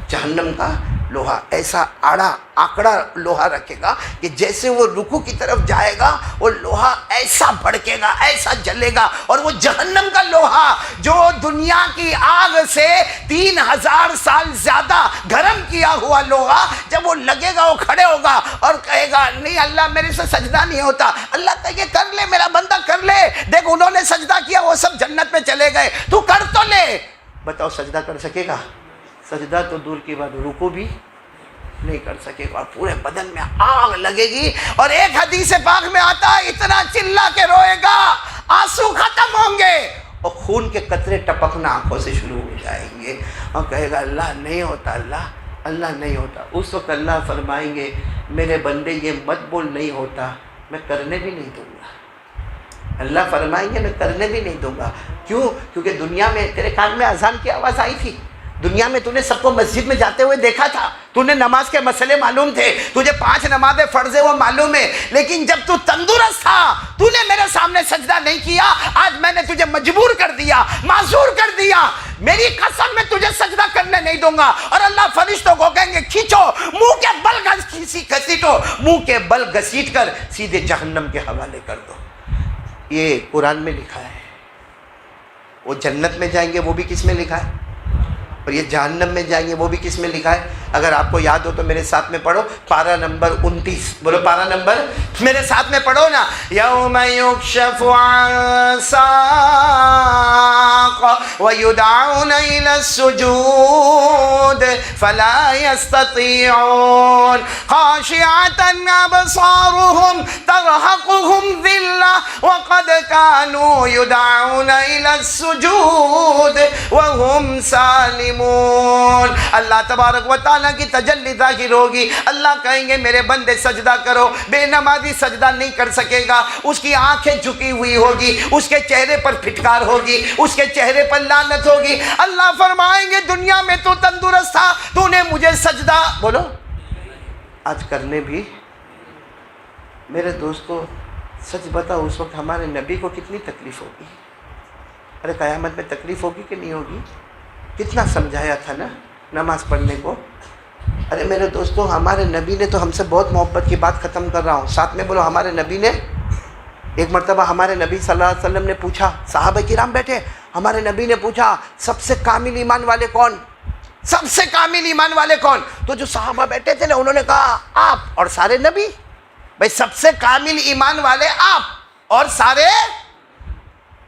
S2: جہنم کا لوہا، ایسا آکڑا لوہا رکھے گا کہ جیسے وہ رکوع کی طرف جائے گا وہ لوہا ایسا بھڑکے گا، ایسا جلے گا، اور وہ جہنم کا لوہا جو دنیا کی آگ سے 3000 سال زیادہ گرم کیا ہوا لوہا، جب وہ لگے گا وہ کھڑے ہوگا اور کہے گا نہیں اللہ میرے سے سجدہ نہیں ہوتا، اللہ کہے کر لے میرا بندہ کر لے، دیکھ انہوں نے سجدہ کیا وہ سب جنت میں چلے گئے، تو کر تو لے۔ بتاؤ سجدہ کر سکے گا؟ سجدہ تو دور کی بات، رکوع بھی نہیں کر سکے گا، اور پورے بدن میں آگ لگے گی، اور ایک حدیث پاک میں آتا ہے اتنا چلا کے روئے گا آنسو ختم ہوں گے اور خون کے قطرے ٹپکنا آنکھوں سے شروع ہو جائیں گے، اور کہے گا اللہ نہیں ہوتا، اللہ نہیں ہوتا۔ اس وقت اللہ فرمائیں گے میرے بندے یہ مت بول نہیں ہوتا، میں کرنے بھی نہیں دوں گا، اللہ فرمائیں گے میں کرنے بھی نہیں دوں گا۔ کیوں؟ کیونکہ دنیا میں تیرے کان میں اذان کی آواز آئی تھی، دنیا میں تو نے سب کو مسجد میں جاتے ہوئے دیکھا تھا، تو نے نماز کے مسئلے معلوم تھے، تجھے 5 نمازیں فرض ہے وہ معلوم ہے، لیکن جب تو تندرست تھا تو نے میرے سامنے سجدہ نہیں کیا، آج میں نے تجھے مجبور کر دیا، معذور کر دیا، میری قسم میں تجھے سجدہ کرنے نہیں دوں گا۔ اور اللہ فرشتوں کو کہیں گے کھینچو، منہ کے بل گھسیٹو، منہ کے بل گھسیٹ کر سیدھے جہنم کے حوالے کر دو۔ یہ قرآن میں لکھا ہے، وہ جنت میں جائیں گے وہ بھی کس میں لکھا ہے، اور یہ جہنم میں جائیں گے وہ بھی کس میں لکھا ہے؟ اگر آپ کو یاد ہو تو میرے ساتھ میں پڑھو، پارہ نمبر 29، بولو پارہ نمبر، میرے ساتھ میں پڑھو نا، یوم یکشف عن ساق ویدعون الی السجود فلا یستطیعون خاشعۃ ابصارهم ترهقهم ذلہ وقد كانوا يدعون الی السجود وهم سالمون۔ اللہ تبارک و تعالی تعالیٰ کی تجلی ظاہر ہوگی، اللہ کہیں گے میرے بندے سجدہ کرو، بے نمازی سجدہ نہیں کر سکے گا، اس کی آنکھیں جھکی ہوئی ہوگی، اس کے چہرے پر پھٹکار ہوگی، اس کے چہرے پر لعنت ہوگی۔ اللہ فرمائیں گے دنیا میں تو تندرست تھا، تو نے مجھے سجدہ بولو آج کرنے بھی۔ میرے دوستو سچ بتاؤ اس وقت ہمارے نبی کو کتنی تکلیف ہوگی؟ ارے قیامت میں تکلیف ہوگی کہ نہیں ہوگی؟ کتنا سمجھایا تھا نا نماز پڑھنے کو۔ ارے میرے دوستو ہمارے نبی نے تو ہم سے بہت محبت کی بات ختم کر رہا ہوں، ساتھ میں بولو ہمارے نبی نے ایک مرتبہ ہمارے نبی صلی اللہ علیہ وسلم نے پوچھا، صحابہ کرام بیٹھے، ہمارے نبی نے پوچھا سب سے کامل ایمان والے کون؟ سب سے کامل ایمان والے کون؟ تو جو صحابہ بیٹھے تھے نا انہوں نے کہا آپ اور سارے نبی۔ بھائی سب سے کامل ایمان والے آپ اور سارے؟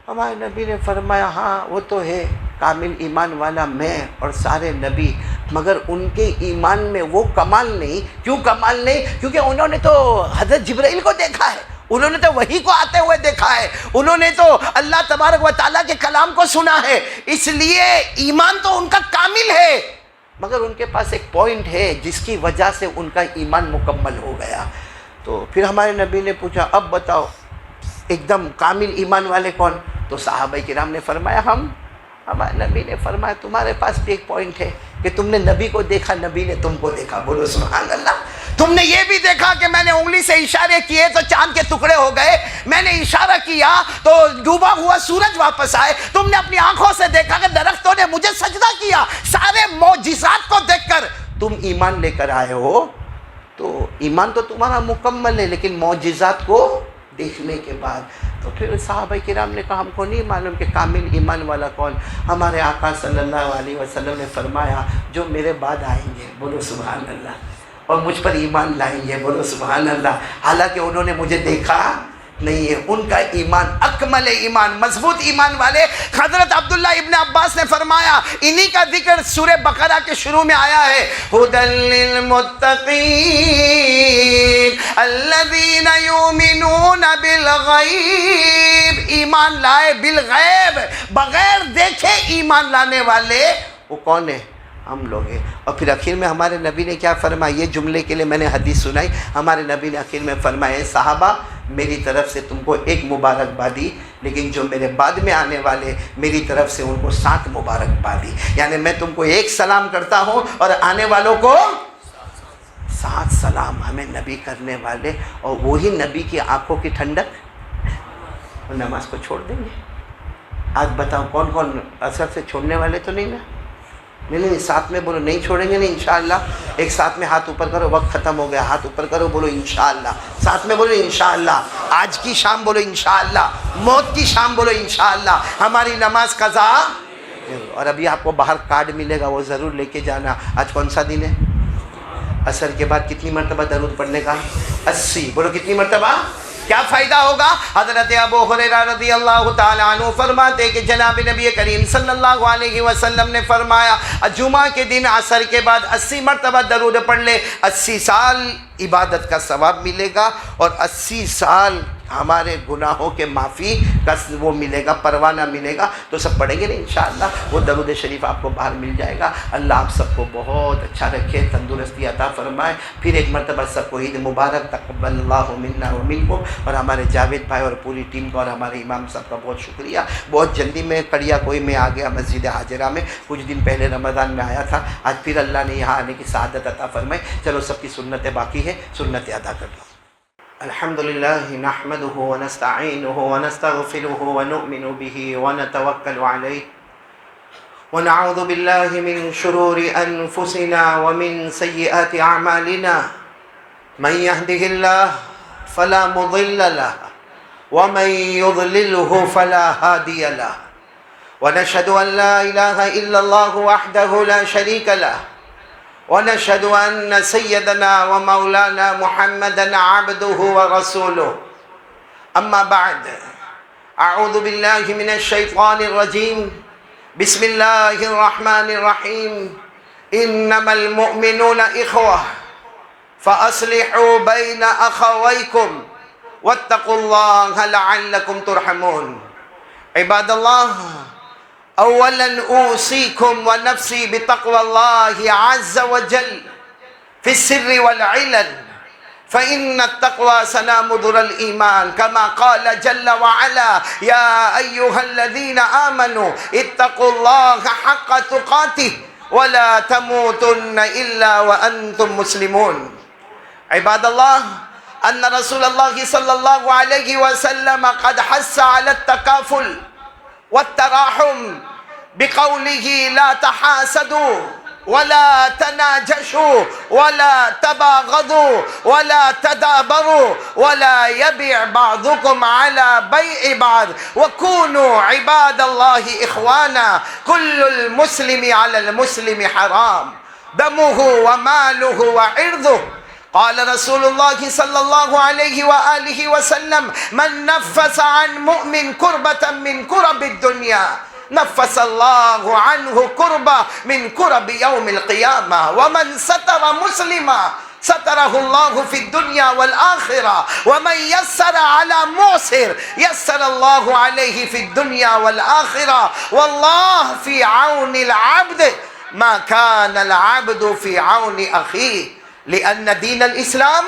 S2: ہمارے نبی نے فرمایا ہاں وہ تو ہے کامل ایمان والا میں اور سارے نبی، مگر ان کے ایمان میں وہ کمال نہیں۔ کیوں کمال نہیں؟ کیونکہ انہوں نے تو حضرت جبرائیل کو دیکھا ہے، انہوں نے تو وحی کو آتے ہوئے دیکھا ہے، انہوں نے تو اللہ تبارک و تعالیٰ کے کلام کو سنا ہے، اس لیے ایمان تو ان کا کامل ہے، مگر ان کے پاس ایک پوائنٹ ہے جس کی وجہ سے ان کا ایمان مکمل ہو گیا۔ تو پھر ہمارے نبی نے پوچھا اب بتاؤ ایک دم کامل ایمان والے کون؟ تو صحابہ کرام نے فرمایا ہم۔ ہمارے نبی نے فرمایا تمہارے پاس بھی ایک پوائنٹ ہے کہ تم نے نبی کو دیکھا، نبی نے تم کو دیکھا، بولو سبحان اللہ۔ تم نے یہ بھی دیکھا کہ میں نے انگلی سے اشارے کیے تو چاند کے ٹکڑے ہو گئے، میں نے اشارہ کیا تو ڈوبا ہوا سورج واپس آئے، تم نے اپنی آنکھوں سے دیکھا کہ درختوں نے مجھے سجدہ کیا۔ سارے معجزات کو دیکھ کر تم ایمان لے کر آئے ہو، تو ایمان تو تمہارا مکمل ہے، لیکن معجزات کو دیکھنے کے بعد۔ تو پھر صحابہ کرام نے کہا ہم کو نہیں معلوم کہ کامل ایمان والا کون۔ ہمارے آقا صلی اللہ علیہ وسلم نے فرمایا جو میرے بعد آئیں گے، بولو سبحان اللہ، اور مجھ پر ایمان لائیں گے، بولو سبحان اللہ، حالانکہ انہوں نے مجھے دیکھا نہیں ہے، ان کا ایمان اکمل ایمان، مضبوط ایمان والے۔ حضرت عبداللہ ابن عباس نے فرمایا انہی کا ذکر سورہ بقرہ کے شروع میں آیا ہے، ھدی للمتقین الذین یؤمنون بالغیب، ایمان لائے بالغیب، بغیر دیکھے ایمان لانے والے وہ کون ہے؟ ہم لوگ ہیں۔ اور پھر آخر میں ہمارے نبی نے کیا فرمایا؟ یہ جملے کے لیے میں نے حدیث سنائی، ہمارے نبی نے آخر میں فرمایا صحابہ میری طرف سے تم کو ایک مبارکبادی، لیکن جو میرے بعد میں آنے والے میری طرف سے ان کو 7 مبارکبادی، یعنی میں تم کو ایک سلام کرتا ہوں اور آنے والوں کو 7 سلام ہمیں نبی کرنے والے، اور وہی نبی کی آنکھوں کی ٹھنڈک۔ اور نماز کو چھوڑ دیں گے؟ آج بتاؤ کون کون اثر سے چھوڑنے والے تو نہیں نا؟ نہیں ساتھ میں بولو نہیں چھوڑیں گے نہیں انشاءاللہ۔ ایک ساتھ میں ہاتھ اوپر کرو، وقت ختم ہو گیا، ہاتھ اوپر کرو، بولو انشاءاللہ، ساتھ میں بولو انشاءاللہ، آج کی شام بولو انشاءاللہ، موت کی شام بولو انشاءاللہ، ہماری نماز قضا۔ اور ابھی آپ کو باہر کارڈ ملے گا، وہ ضرور لے کے جانا۔ آج کون سا دن ہے؟ عصر کے بعد کتنی مرتبہ درود پڑھنے کا؟ 80، بولو کتنی مرتبہ؟ کیا فائدہ ہوگا؟ حضرت ابو ہریرہ رضی اللہ تعالیٰ عنہ فرماتے کہ جناب نبی کریم صلی اللہ علیہ وسلم نے فرمایا جمعہ کے دن عصر کے بعد 80 مرتبہ درود پڑھ لے، 80 سال عبادت کا ثواب ملے گا، اور 80 سال ہمارے گناہوں کے معافی کا وہ ملے گا، پروانہ ملے گا۔ تو سب پڑھیں گے نا انشاءاللہ، وہ درود شریف آپ کو باہر مل جائے گا۔ اللہ آپ سب کو بہت اچھا رکھے، تندرستی عطا فرمائے۔ پھر ایک مرتبہ سب کو عید مبارک، تقبل اللہ منا ومنکم۔ اور ہمارے جاوید بھائی اور پوری ٹیم کا اور ہمارے امام صاحب کا بہت شکریہ۔ بہت جلدی میں کڑیا کوئی میں آ گیا مسجد حاجرہ میں، کچھ دن پہلے رمضان میں آیا تھا، آج پھر اللہ نے یہاں آنے کی سعادت عطا فرمائی۔ چلو سب کی سنتیں باقی ہے، سنتیں ادا کر لو۔ الحمدللہ نحمدہ ونستعینہ ونستغفرہ ونؤمن بہ ونتوکل علیہ ونعوذ باللہ من شرور انفسنا ومن سیئات اعمالنا من یہدہ اللہ فلا مضل له ومن يضلله فلا هادي له ونشهد أن لا إله إلا الله وحده لا شريك له ونشهد أن سيدنا ومولانا محمدا عبده ورسوله أما بعد أعوذ بالله من الشيطان الرجيم بسم الله الرحمن الرحيم إنما المؤمنون إخوة فأصلحوا بين أخويكم واتقوا الله لعلكم ترحمون عباد الله اولا اوصيكم ونفسي بتقوى الله عز وجل في السر والعلن، فإن التقوى سنام ذر الإيمان، كما قال جل وعلا: يا أيها الذين آمنوا اتقوا الله حق تقاته ولا تموتن إلا وأنتم مسلمون. عباد الله، أن رسول الله صلى الله عليه وسلم قد حث على التكافل والتراحم بقوله: لا تحاسدوا ولا تناجشوا ولا تباغضوا ولا تدابروا ولا يبيع بعضكم على بيع بعض وكونوا عباد الله إخوانا، كل المسلم على المسلم حرام، دمه وماله وعرضه. قال رسول الله صلى الله عليه وآله وسلم: من نفس عن مؤمن كربة من كرب الدنيا نفس الله عنه كربة من كرب يوم القيامة، ومن ستر مسلما ستره الله في الدنيا والآخرة، ومن يسر على معسر يسر الله عليه في الدنيا والآخرة، والله في عون العبد ما كان العبد في عون أخيه. لأن دين الإسلام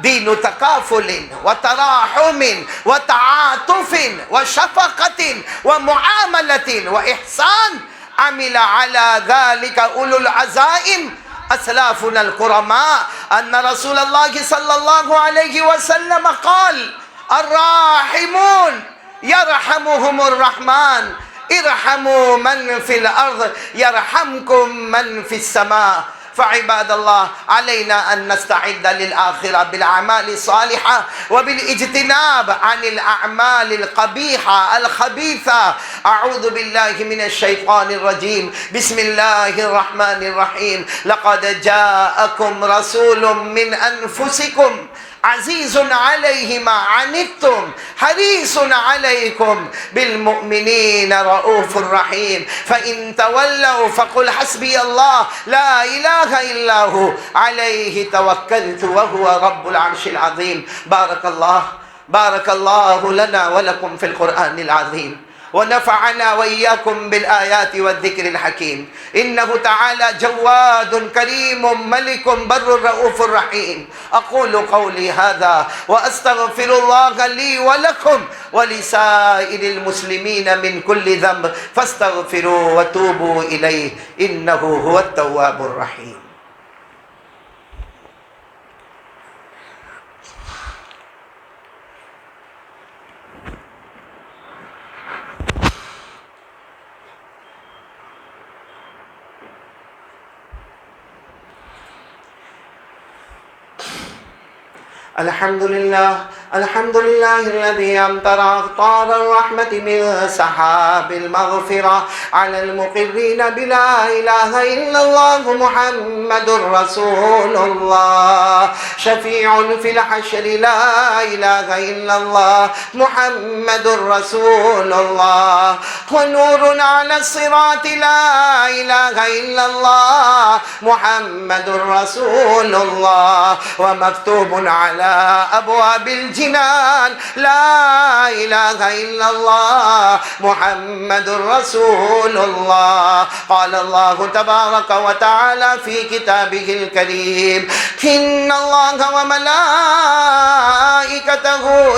S2: دين تكافل وتراحم وتعاطف وشفقة ومعاملة وإحسان، عمل على ذلك أولو العزائم أسلافنا الكرماء. أن رسول الله صلى الله عليه وسلم قال: الراحمون يرحمهم الرحمن، ارحموا من في الأرض يرحمكم من في السماء. فعباد الله، علينا أن نستعد للآخرة بالأعمال الصالحة وبالاجتناب عن الأعمال القبيحة الخبيثة. أعوذ بالله من الشيطان الرجيم. بسم الله الرحمن الرحيم. لقد جاءكم رسول من أنفسكم عزيز عليه ما عنتم حريص عليكم بالمؤمنين رؤوف رحيم. فإن تولوا فقل حسبي الله لا إله إلا هو عليه توكلت وهو رب العرش العظيم. بارك الله لنا ولكم في القرآن العظيم، ونفعنا وإياكم بالآيات والذكر الحكيم. إنه تعالى جواد كريم ملك بر رؤوف رحيم. أقول قولي هذا وأستغفر الله لي ولكم ولسائر المسلمين من كل ذنب، فاستغفروا وتوبوا إليه إنه هو التواب الرحيم. الحمد لله الذي أمطر أقطار الرحمة من سحاب المغفرة على المقرين بلا إله إلا الله محمد رسول الله، شفيع في الحشر لا إله إلا الله محمد رسول الله، ونور على الصراط لا إله إلا الله محمد رسول الله، ومكتوب على أبواب الجنان لا إله إلا الله محمد رسول الله. قال الله تبارك وتعالى في كتابه الكريم: إن الله وملائكته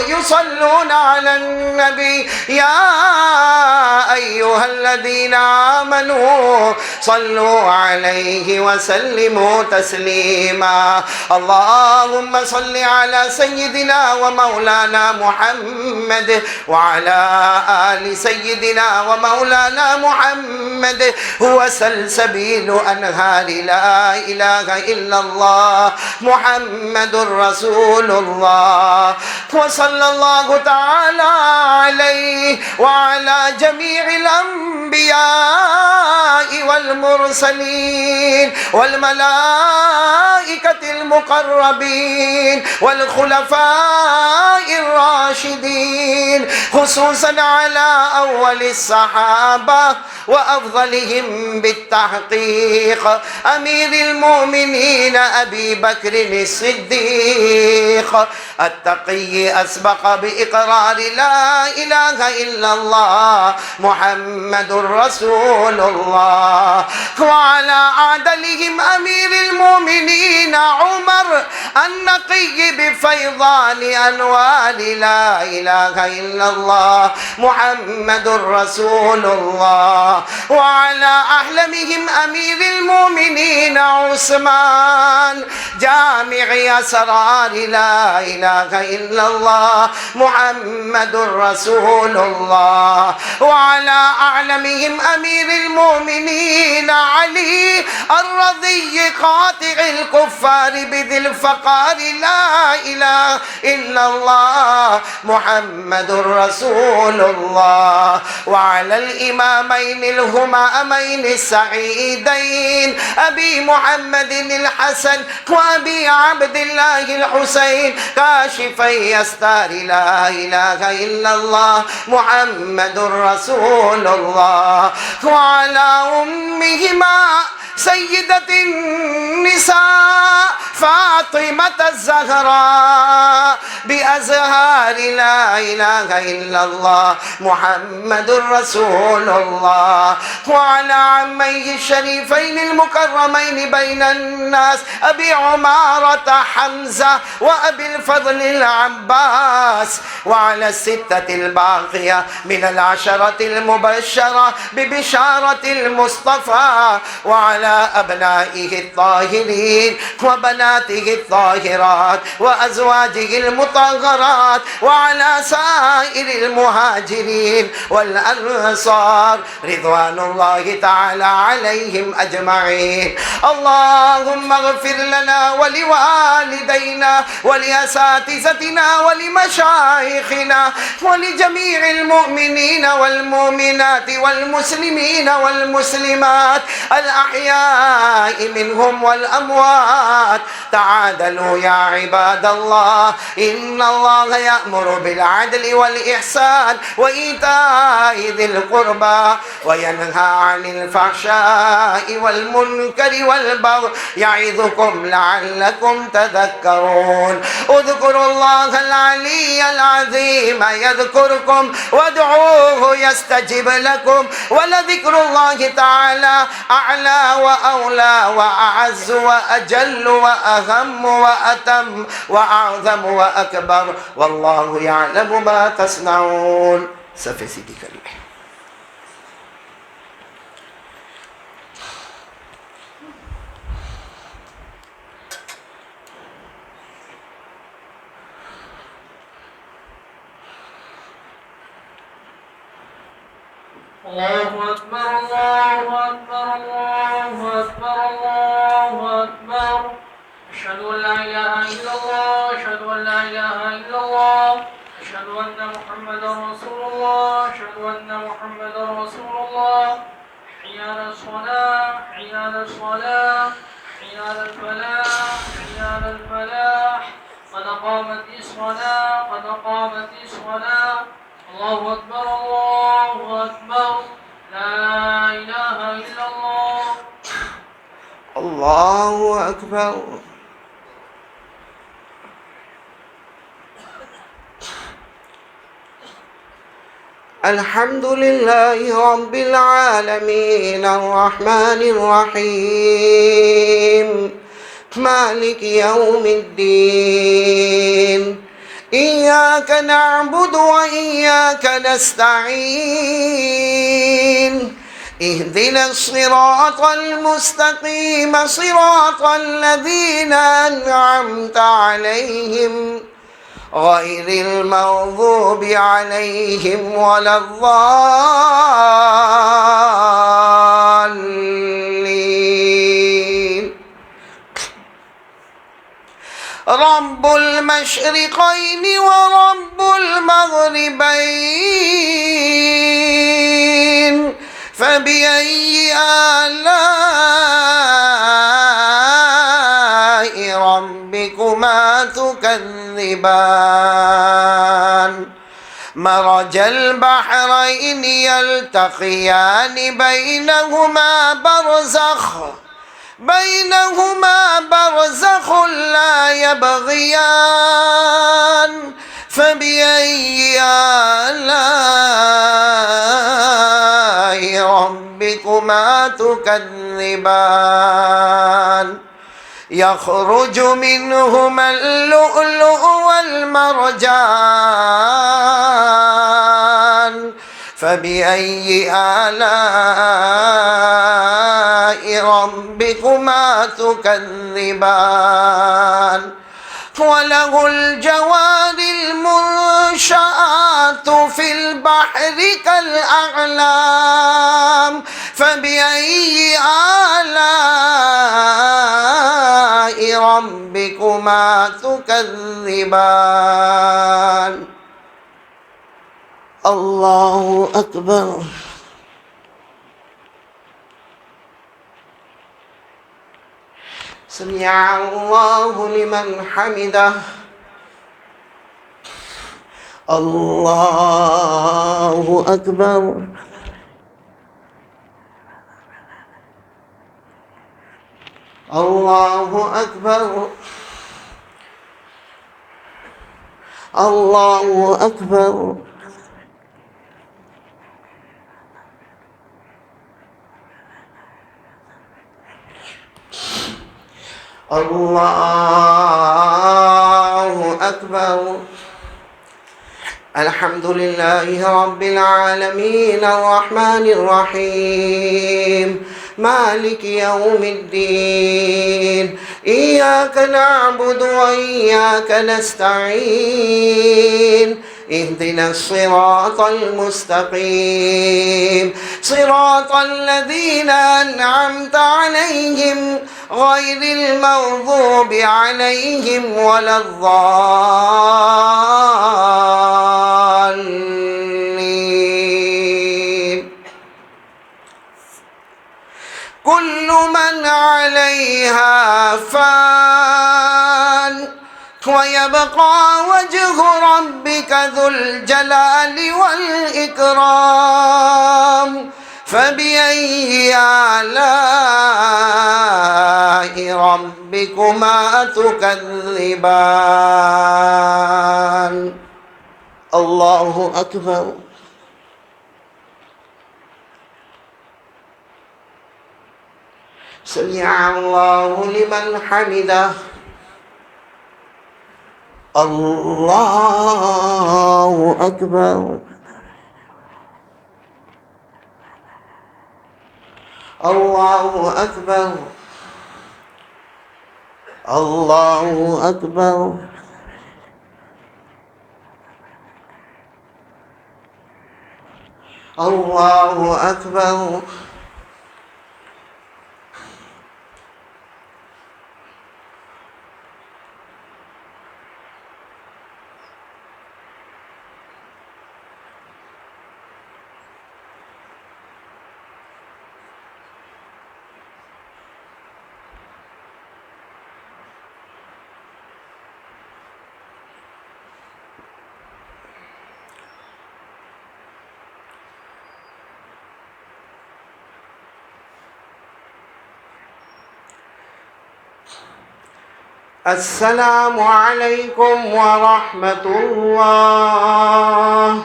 S2: يصلون على النبي يا أيها الذين آمنوا صلوا عليه وسلموا تسليما. اللهم صل على سيدنا ومولانا محمد وعلى آل سيدنا ومولانا محمد، هو سلسبيل أنهار لا إله إلا الله محمد رسول الله. وصلى الله تعالى عليه وعلى جميع الأنبياء والمرسلين والملائكة المقربين والخلفاء الراشدين، خصوصا على أول الصحابة وأفضلهم بالتحقيق أمير المؤمنين أبي بكر الصديق التقي أسبق بإقرار لا إله إلا الله محمد رسول الله، وعلى أعدلهم أمير المؤمنين عمر النقي بفيضان أنوار لا إله إلا الله محمد رسول الله، وعلى أحلمهم أمير المؤمنين عثمان جامع أسرار لا إله إلا الله محمد رسول الله، وعلى أعلمهم أمير المؤمنين علي الرضي قاطع الكفار بذي الفقار لا إله إلا الله محمد رسول الله، وعلى الإمامين الهمامين السعيدين أبي محمد الحسن وأبي عبد الله الحسين كاشفي أستار لا إله إلا الله محمد رسول الله، وعلى أمهما سيدة النساء فاطمة الزهراء بأزهار لا إله إلا الله محمد رسول الله، وعلى عميه الشريفين المكرمين بين الناس أبي عمارة حمزة وأبي الفضل العباس، وعلى الستة الباقية من العشرة المبشرة ببشارة المصطفى، وعلى أبنائه الطاهرين وبناته الطاهرات وأزواجه المطهرات، وعلى سائر المهاجرين والأنصار رضوان الله تعالى عليهم أجمعين. اللهم اغفر لنا ولوالدينا ولأساتذتنا ولمشايخنا ولجميع المؤمنين والمؤمنات والمسلمين والمسلمات الأحياء منهم والأموات. تعادلوا يا عباد الله، إن الله يأمر بالعدل والإحسان وإيتاء ذي القربى وينهى عن الفحشاء والمنكر والبغي يعظكم لعلكم تذكرون. اذكروا الله العلي العظيم يذكركم وادعوه يستجب لكم، ولذكر الله تعالى أعلى وأولى وأعز وأجل وأهم وأتم وأعظم وأكبر، والله يعلم ما تصنعون. صفحة سيدي كريم.
S3: الله أكبر الله أكبر الله أكبر الله أكبر. أشهد أن لا إله إلا الله أشهد أن لا إله إلا الله أشهد أن محمدا رسول الله أشهد أن محمدا رسول الله. حي على الصلاة حي على الصلاة حي على الفلاح حي على الفلاح. قد قامت الصلاة قد قامت الصلاة. الله أكبر الله أكبر. لا إله إلا الله.
S2: الله أكبر. الحمد لله رب العالمين الرحمن الرحيم مالك يوم الدين. إياك نعبد وإياك نستعين. اهدنا الصراط المستقيم صراط الذين أنعمت عليهم غير المغضوب عليهم ولا الضالين. رب المشرقين ورب المغربين فبأي آلاء ربكما تكذبان. مرج البحرين يلتقيان بينهما برزخ بينهما برزخ لا يبغيان فبأي آلاء ربكما تكذبان يخرج منهما اللؤلؤ والمرجان فبأي آلاء ربكما تكذبان وله الجوار المنشآت في البحر كالأعلام فبأي آلاء ربكما تكذبان الله أكبر سمع الله لمن حمده الله أكبر الله أكبر الله أكبر الله أكبر الحمد لله رب العالمين الرحمن الرحيم مالك يوم الدين إياك نعبد وإياك نستعين اهدنا الصراط المستقيم صراط الذين أنعمت عليهم غير المغضوب عليهم ولا الضالين كل من عليها فان ويبقى وجه ربك ذو الجلال والإكرام فبأي آلاء ربكما تكذبان الله أكبر سمع الله لمن حمده الله أكبر الله أكبر الله أكبر الله أكبر السلام عليكم ورحمة الله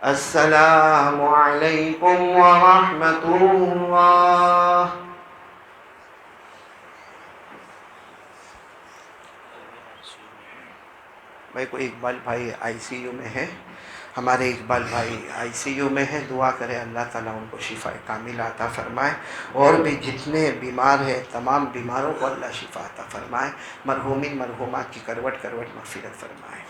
S2: السلام عليكم ورحمة الله بھائی کو اقبال بھائی آئی سی یو میں ہے ہمارے اقبال بھائی آئی سی یو میں ہے دعا کرے اللہ تعالیٰ ان کو شفا کاملہ عطا فرمائے اور بھی جتنے بیمار ہیں تمام بیماروں کو اللہ شفا عطا فرمائے مرحومین مرحومات کی کروٹ کروٹ مغفرت فرمائے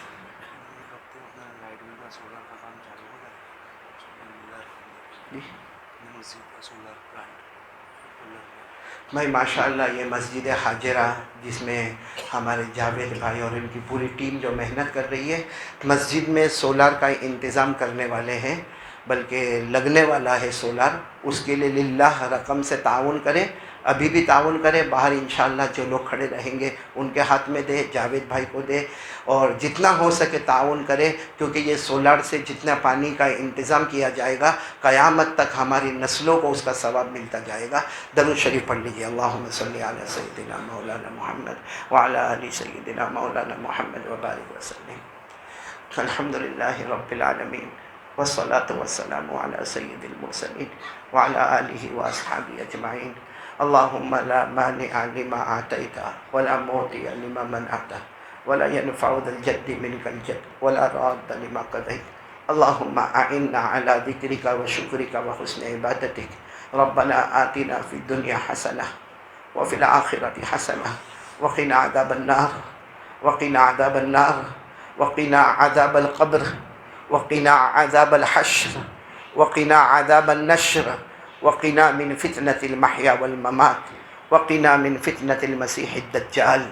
S2: بھائی ماشاءاللہ یہ مسجد حاجرہ جس میں ہمارے جاوید بھائی اور ان کی پوری ٹیم جو محنت کر رہی ہے مسجد میں سولار کا انتظام کرنے والے ہیں بلکہ لگنے والا ہے سولار اس کے لیے للہ رقم سے تعاون کریں ابھی بھی تعاون کرے، باہر انشاءاللہ جو لوگ کھڑے رہیں گے ان کے ہاتھ میں دے، جاوید بھائی کو دے، اور جتنا ہو سکے تعاون کرے، کیونکہ یہ سولار سے جتنا پانی کا انتظام کیا جائے گا قیامت تک ہماری نسلوں کو اس کا ثواب ملتا جائے گا۔ درود شریف پڑھ لیجیے، اللہم صلی علی سیدنا مولانا محمد وعلی آل سیدنا مولانا محمد وبارک وسلم۔ الحمدللہ رب العالمین والصلاة والسلام علی سید المرسلین وعلی آلہ واصحابہ اجمعین۔ اللہم لا مانع لما آتیت ولا معطی لما منعت ولا ينفع ذا الجد منك الجد ولا راد لما قضيت۔ اللہم اعنا على ذکرک وشکرک وحسن عبادتک۔ ربنا آتنا فی الدنیا حسنہ وفی الآخرۃ حسنہ وقنا عذاب النار وقنا عذاب النار وقنا عذاب القبر وقنا عذاب الحشر وقنا عذاب النشر وقنا من فتنة المحيا والممات وقنا من فتنة المسيح الدجال۔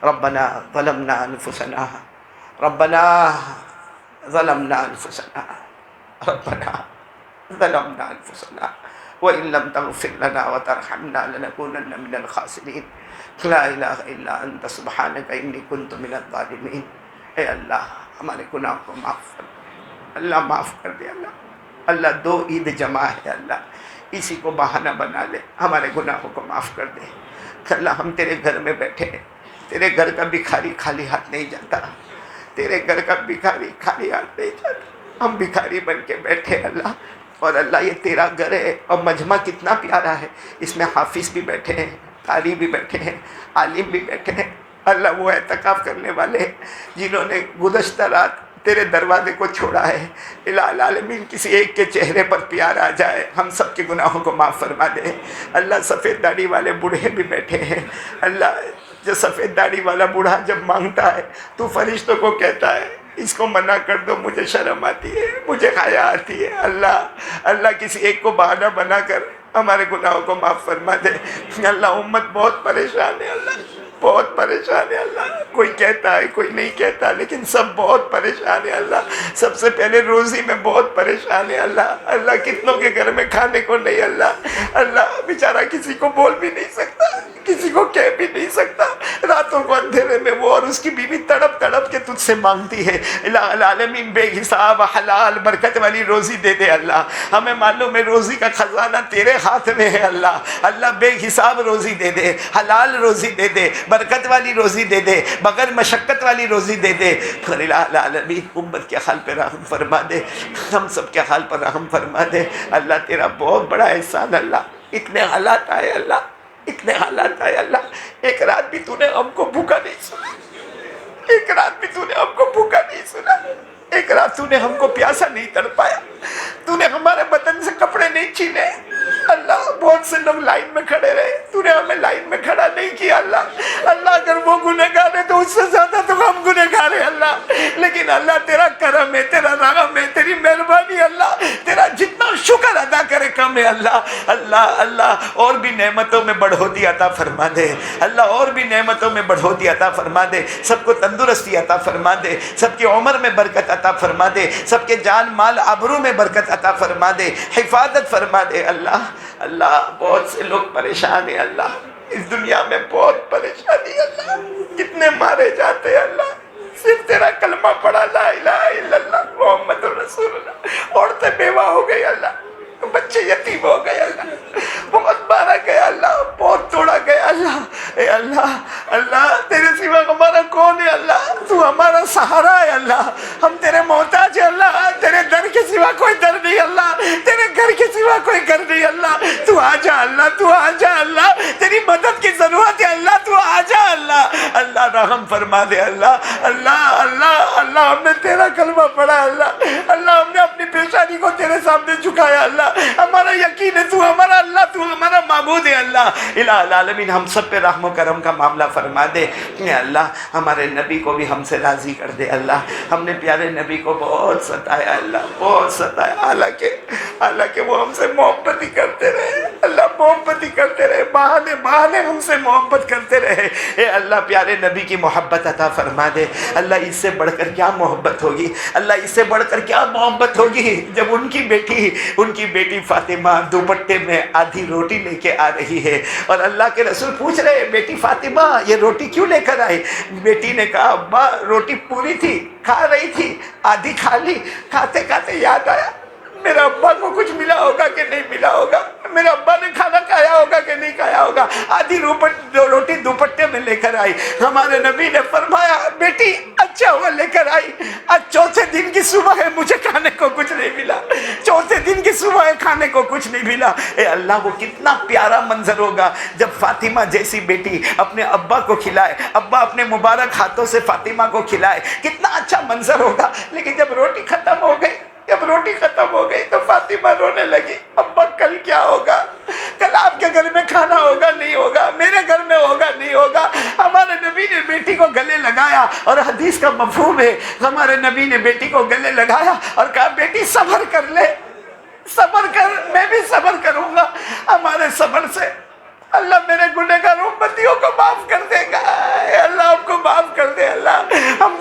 S2: ربنا ظلمنا أنفسنا ربنا ظلمنا أنفسنا ربنا ظلمنا أنفسنا وإن لم تغفر لنا وترحمنا لنكونن من الخاسرين۔ لا الہ الا انت سبحانک انی کنت من الظالمین۔ اے اللہ ہمارے گناہ کو معاف کر دے، اللہ معاف کر دے، اللہ 2 عید جمع ہے، اللہ اسی کو بہانہ بنا لے، ہمارے گناہوں کو معاف کر دے۔ اللہ ہم تیرے گھر میں بیٹھے ہیں، تیرے گھر کا بھکاری خالی ہاتھ نہیں جاتا، تیرے گھر کا بھکاری خالی ہاتھ نہیں جاتا، ہم بھکاری بن کے بیٹھے اللہ۔ اور اللہ یہ تیرا گھر ہے، اور مجمع کتنا پیارا ہے، اس میں حافظ بھی بیٹھے ہیں، قاری بھی بیٹھے ہیں، عالم بھی بیٹھے ہیں، اللہ وہ اعتکاف کرنے والے ہیں جنہوں نے گزشتہ رات تیرے دروازے کو چھوڑا ہے۔ الہ العالمین کسی ایک کے چہرے پر پیار آ جائے، ہم سب کے گناہوں کو معاف فرما دے۔ اللہ سفید داڑھی والے بوڑھے بھی بیٹھے ہیں، اللہ جو سفید داڑھی والا بوڑھا جب مانگتا ہے تو فرشتوں کو کہتا ہے اس کو منع کر دو، مجھے شرم آتی ہے، مجھے حیا آتی ہے۔ اللہ کسی ایک کو بہانہ بنا کر ہمارے گناہوں کو معاف فرما دے۔ اللہ امت بہت پریشان ہے، اللہ بہت پریشان ہے، اللہ کوئی کہتا ہے کوئی نہیں کہتا، لیکن سب بہت پریشان ہے اللہ۔ سب سے پہلے روزی میں بہت پریشان ہے اللہ کتنوں کے گھر میں کھانے کو نہیں اللہ بیچارہ کسی کو بول بھی نہیں سکتا، کسی کو کہہ بھی نہیں سکتا، راتوں کو اندھیرے میں وہ اور اس کی بیوی تڑپ تڑپ کے تجھ سے مانگتی ہے۔ الہ العالمین بے حساب حلال برکت والی روزی دے دے اللہ، ہمیں معلوم ہے روزی کا خزانہ تیرے ہاتھ میں ہے اللہ بے حساب روزی دے دے، حلال روزی دے دے، برکت والی روزی دے دے، بغیر مشقت والی روزی دے دے۔ الہ العالمین امت کے حال پہ رحم فرما دے، ہم سب کے حال پر رحم فرما دے اللہ۔ تیرا بہت بڑا احسان اللہ، اتنے حالات آئے اللہ، اتنے حالات آئے اللہ۔ ایک رات بھی تو نے ہم کو بھوکا نہیں سنا، ایک رات بھی تو نے ہم کو بھوکا نہیں سنا، ایک رات تو نے ہم کو پیاسا نہیں تڑپایا، تو نے ہمارے بدن سے کپڑے نہیں چھینے اللہ۔ بہت سے لوگ لائن میں کھڑے رہے، تو نے ہمیں لائن میں کھڑا نہیں کیا اللہ اگر وہ گنہگار ہے تو اس سے زیادہ تو ہم گنہگار ہیں اللہ، لیکن اللہ تیرا کرم ہے، تیرا رحم ہے، تیری مہربانی اللہ، تیرا جتنا شکر ادا کرے کم ہے اللہ اور بھی نعمتوں میں بڑھوتی عطا فرما دے اللہ، اور بھی نعمتوں میں بڑھوتی عطا فرما دے، سب کو تندرستی عطا فرما دے، سب کی عمر میں برکت عطا فرما دے، سب کے جان مال آبرو میں برکت عطا فرما دے، حفاظت فرما دے اللہ بہت سے لوگ پریشان ہیں اللہ، اس دنیا میں بہت پریشانی ہے اللہ، کتنے مارے جاتے ہیں اللہ، صرف تیرا کلمہ پڑھا لا الہ الا اللہ محمد رسول اللہ، عورتیں بیوہ ہو گئی اللہ، بچے یتیم ہو گئے اللہ، بہت مارا گیا اللہ، بہت توڑا گیا اللہ۔ اے اللہ تیرے سوا ہمارا کون ہے اللہ، تو ہمارا سہارا ہے اللہ، ہم تیرے محتاج ہیں اللہ، تیرے در کے سوا کوئی در نہیں اللہ، تیرے گھر کے سوا کوئی گھر نہیں اللہ، تو آ جا اللہ، تو آ جا اللہ، تیری مدد کی ضرورت ہے اللہ، تو آ جا اللہ رحم فرما دے اللہ ہم نے تیرا کلمہ پڑھا اللہ ہم نے اپنی پیشانی کو تیرے سامنے جھکایا اللہ، ہمارا یقین ہے تو ہمارا اللہ، تو ہمارا معبود ہے اللہ۔ الہ العالمین ہم سب پہ رحم و کرم کا معاملہ فرما دے اے اللہ، ہمارے نبی کو بھی ہم سے راضی کر دے اللہ، ہم نے پیارے نبی کو بہت ستایا اللہ، بہت ستایا، حالانکہ وہ ہم سے محبت ہی کرتے رہے، اللہ محبت ہی کرتے رہے، بہانے بہانے ہم سے محبت کرتے رہے۔ اے اللہ پیارے نبی کی محبت عطا فرما دے۔ اللہ اس سے بڑھ کر کیا محبت ہوگی، اللہ اس سے بڑھ کر کیا محبت ہوگی جب ان کی بیٹی فاطمہ دوپٹے میں آدھی روٹی لے کے آ رہی ہے اور اللہ کے رسول پوچھ رہے بیٹی فاطمہ یہ روٹی کیوں لے کر آئی؟ بیٹی نے کہا ابا روٹی پوری تھی، کھا رہی تھی، آدھی کھا لی، کھاتے کھاتے یاد آیا میرا ابا کو کچھ ملا ہوگا کہ نہیں ملا ہوگا، میرا ابا نے کھانا کھایا ہوگا کہ نہیں کھایا ہوگا، آدھی روٹی دوپٹے میں لے کر آئی۔ ہمارے نبی نے فرمایا بیٹی اچھا ہوا لے کر آئی، آج چوتھے دن کی صبح ہے مجھے کھانے کو کچھ نہیں ملا، چوتھے دن کی صبح ہے کھانے کو کچھ نہیں ملا۔ اے اللہ وہ کتنا پیارا منظر ہوگا جب فاطمہ جیسی بیٹی اپنے ابا کو کھلائے، ابا اپنے مبارک ہاتھوں سے فاطمہ کو کھلائے، کتنا اچھا منظر ہوگا۔ لیکن جب روٹی ختم ہو گئی تو فاطمہ رونے لگی، ابا کل کیا ہوگا، کل آپ کے گھر میں کھانا ہوگا نہیں ہوگا، میرے گھر میں ہوگا نہیں ہوگا۔ ہمارے نبی نے بیٹی کو گلے لگایا اور حدیث کا مفہوم ہے، ہمارے نبی نے بیٹی کو گلے لگایا اور کہا بیٹی صبر کر لے، صبر کر، میں بھی صبر کروں گا۔ ہمارے صبر سے اللہ میرے گنہگار امتیوں کو معاف کر دے گا۔ اے اللہ ہم کو معاف کر دے، اللہ ہم